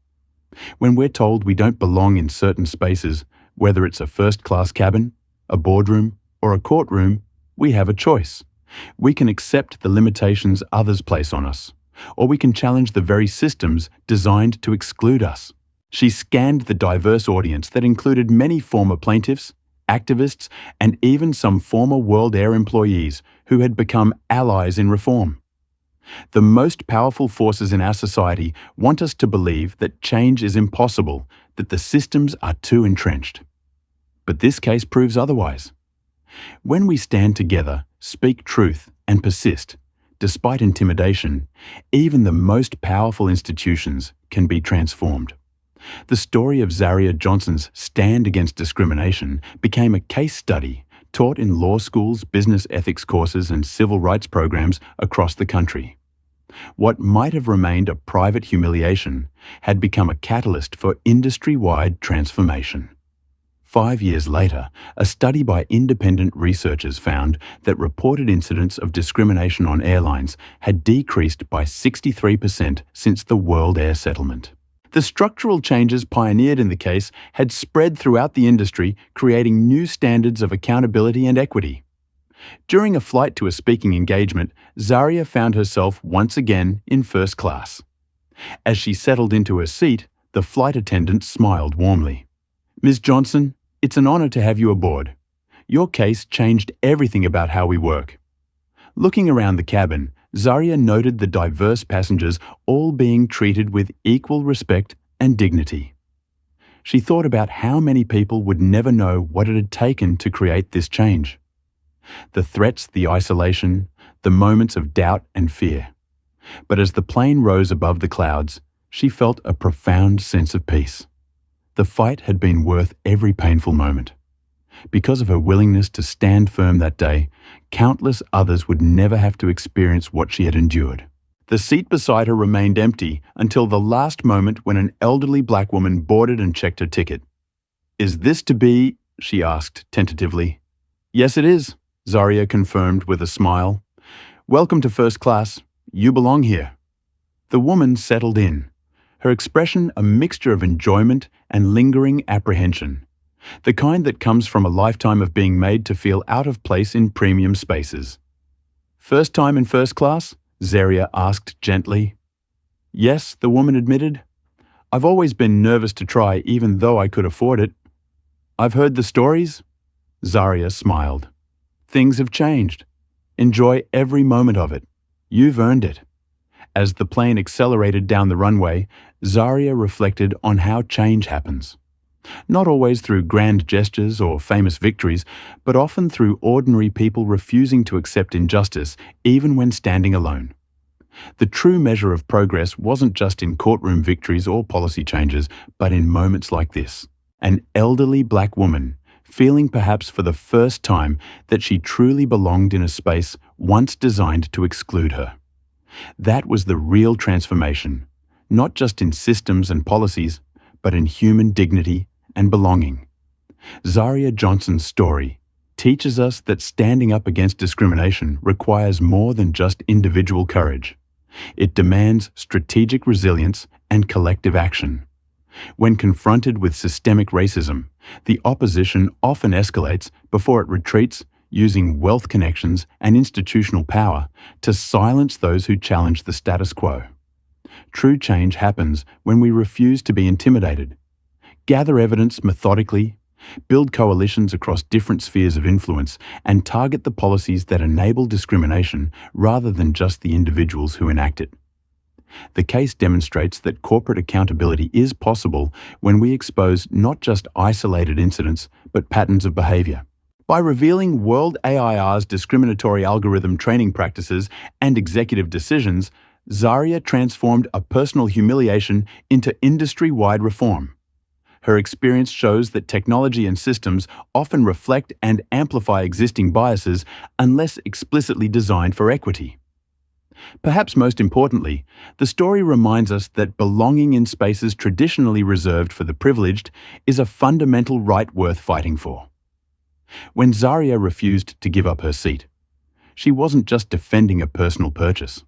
When we're told we don't belong in certain spaces, whether it's a first-class cabin, a boardroom, or a courtroom, we have a choice. We can accept the limitations others place on us, or we can challenge the very systems designed to exclude us. She scanned the diverse audience that included many former plaintiffs, activists, and even some former World Air employees who had become allies in reform. The most powerful forces in our society want us to believe that change is impossible, that the systems are too entrenched. But this case proves otherwise. When we stand together, speak truth, and persist, despite intimidation, even the most powerful institutions can be transformed. The story of Zaria Johnson's stand against discrimination became a case study taught in law schools, business ethics courses, and civil rights programs across the country. What might have remained a private humiliation had become a catalyst for industry-wide transformation. 5 years later, a study by independent researchers found that reported incidents of discrimination on airlines had decreased by 63% since the World Air settlement. The structural changes pioneered in the case had spread throughout the industry, creating new standards of accountability and equity. During a flight to a speaking engagement, Zaria found herself once again in first class. As she settled into her seat, the flight attendant smiled warmly. "Ms. Johnson, it's an honor to have you aboard. Your case changed everything about how we work." Looking around the cabin, Zaria noted the diverse passengers all being treated with equal respect and dignity. She thought about how many people would never know what it had taken to create this change. The threats, the isolation, the moments of doubt and fear. But as the plane rose above the clouds, she felt a profound sense of peace. The fight had been worth every painful moment. Because of her willingness to stand firm that day, countless others would never have to experience what she had endured. The seat beside her remained empty until the last moment when an elderly black woman boarded and checked her ticket. "Is this to be?" she asked tentatively. "Yes, it is," Zaria confirmed with a smile. "Welcome to first class. You belong here." The woman settled in, her expression a mixture of enjoyment and lingering apprehension, the kind that comes from a lifetime of being made to feel out of place in premium spaces. "First time in first class?" Zaria asked gently. "Yes," the woman admitted. "I've always been nervous to try even though I could afford it." "I've heard the stories?" Zaria smiled. "Things have changed. Enjoy every moment of it. You've earned it." As the plane accelerated down the runway, Zaria reflected on how change happens. Not always through grand gestures or famous victories, but often through ordinary people refusing to accept injustice, even when standing alone. The true measure of progress wasn't just in courtroom victories or policy changes, but in moments like this. An elderly black woman, feeling perhaps for the first time that she truly belonged in a space once designed to exclude her. That was the real transformation, not just in systems and policies, but in human dignity and belonging. Zaria Johnson's story teaches us that standing up against discrimination requires more than just individual courage. It demands strategic resilience and collective action. When confronted with systemic racism, the opposition often escalates before it retreats, using wealth connections and institutional power to silence those who challenge the status quo. True change happens when we refuse to be intimidated. Gather evidence methodically, build coalitions across different spheres of influence, and target the policies that enable discrimination rather than just the individuals who enact it. The case demonstrates that corporate accountability is possible when we expose not just isolated incidents, but patterns of behavior. By revealing World AIR's discriminatory algorithm training practices and executive decisions, Zaria transformed a personal humiliation into industry-wide reform. Her experience shows that technology and systems often reflect and amplify existing biases unless explicitly designed for equity. Perhaps most importantly, the story reminds us that belonging in spaces traditionally reserved for the privileged is a fundamental right worth fighting for. When Zaria refused to give up her seat, she wasn't just defending a personal purchase.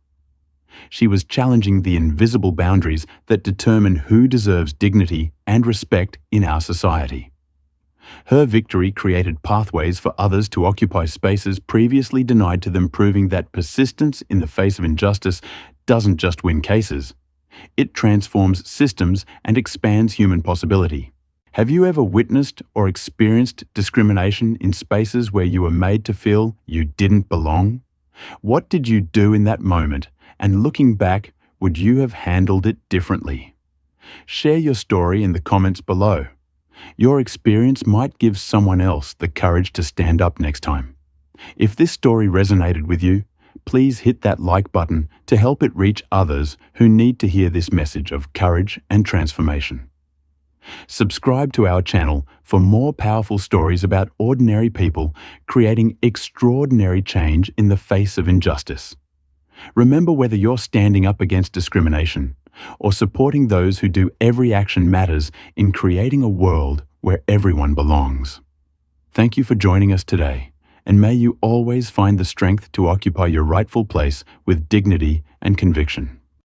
She was challenging the invisible boundaries that determine who deserves dignity and respect in our society. Her victory created pathways for others to occupy spaces previously denied to them, proving that persistence in the face of injustice doesn't just win cases. It transforms systems and expands human possibility. Have you ever witnessed or experienced discrimination in spaces where you were made to feel you didn't belong? What did you do in that moment? And looking back, would you have handled it differently? Share your story in the comments below. Your experience might give someone else the courage to stand up next time. If this story resonated with you, please hit that like button to help it reach others who need to hear this message of courage and transformation. Subscribe to our channel for more powerful stories about ordinary people creating extraordinary change in the face of injustice. Remember, whether you're standing up against discrimination or supporting those who do, every action matters in creating a world where everyone belongs. Thank you for joining us today, and may you always find the strength to occupy your rightful place with dignity and conviction.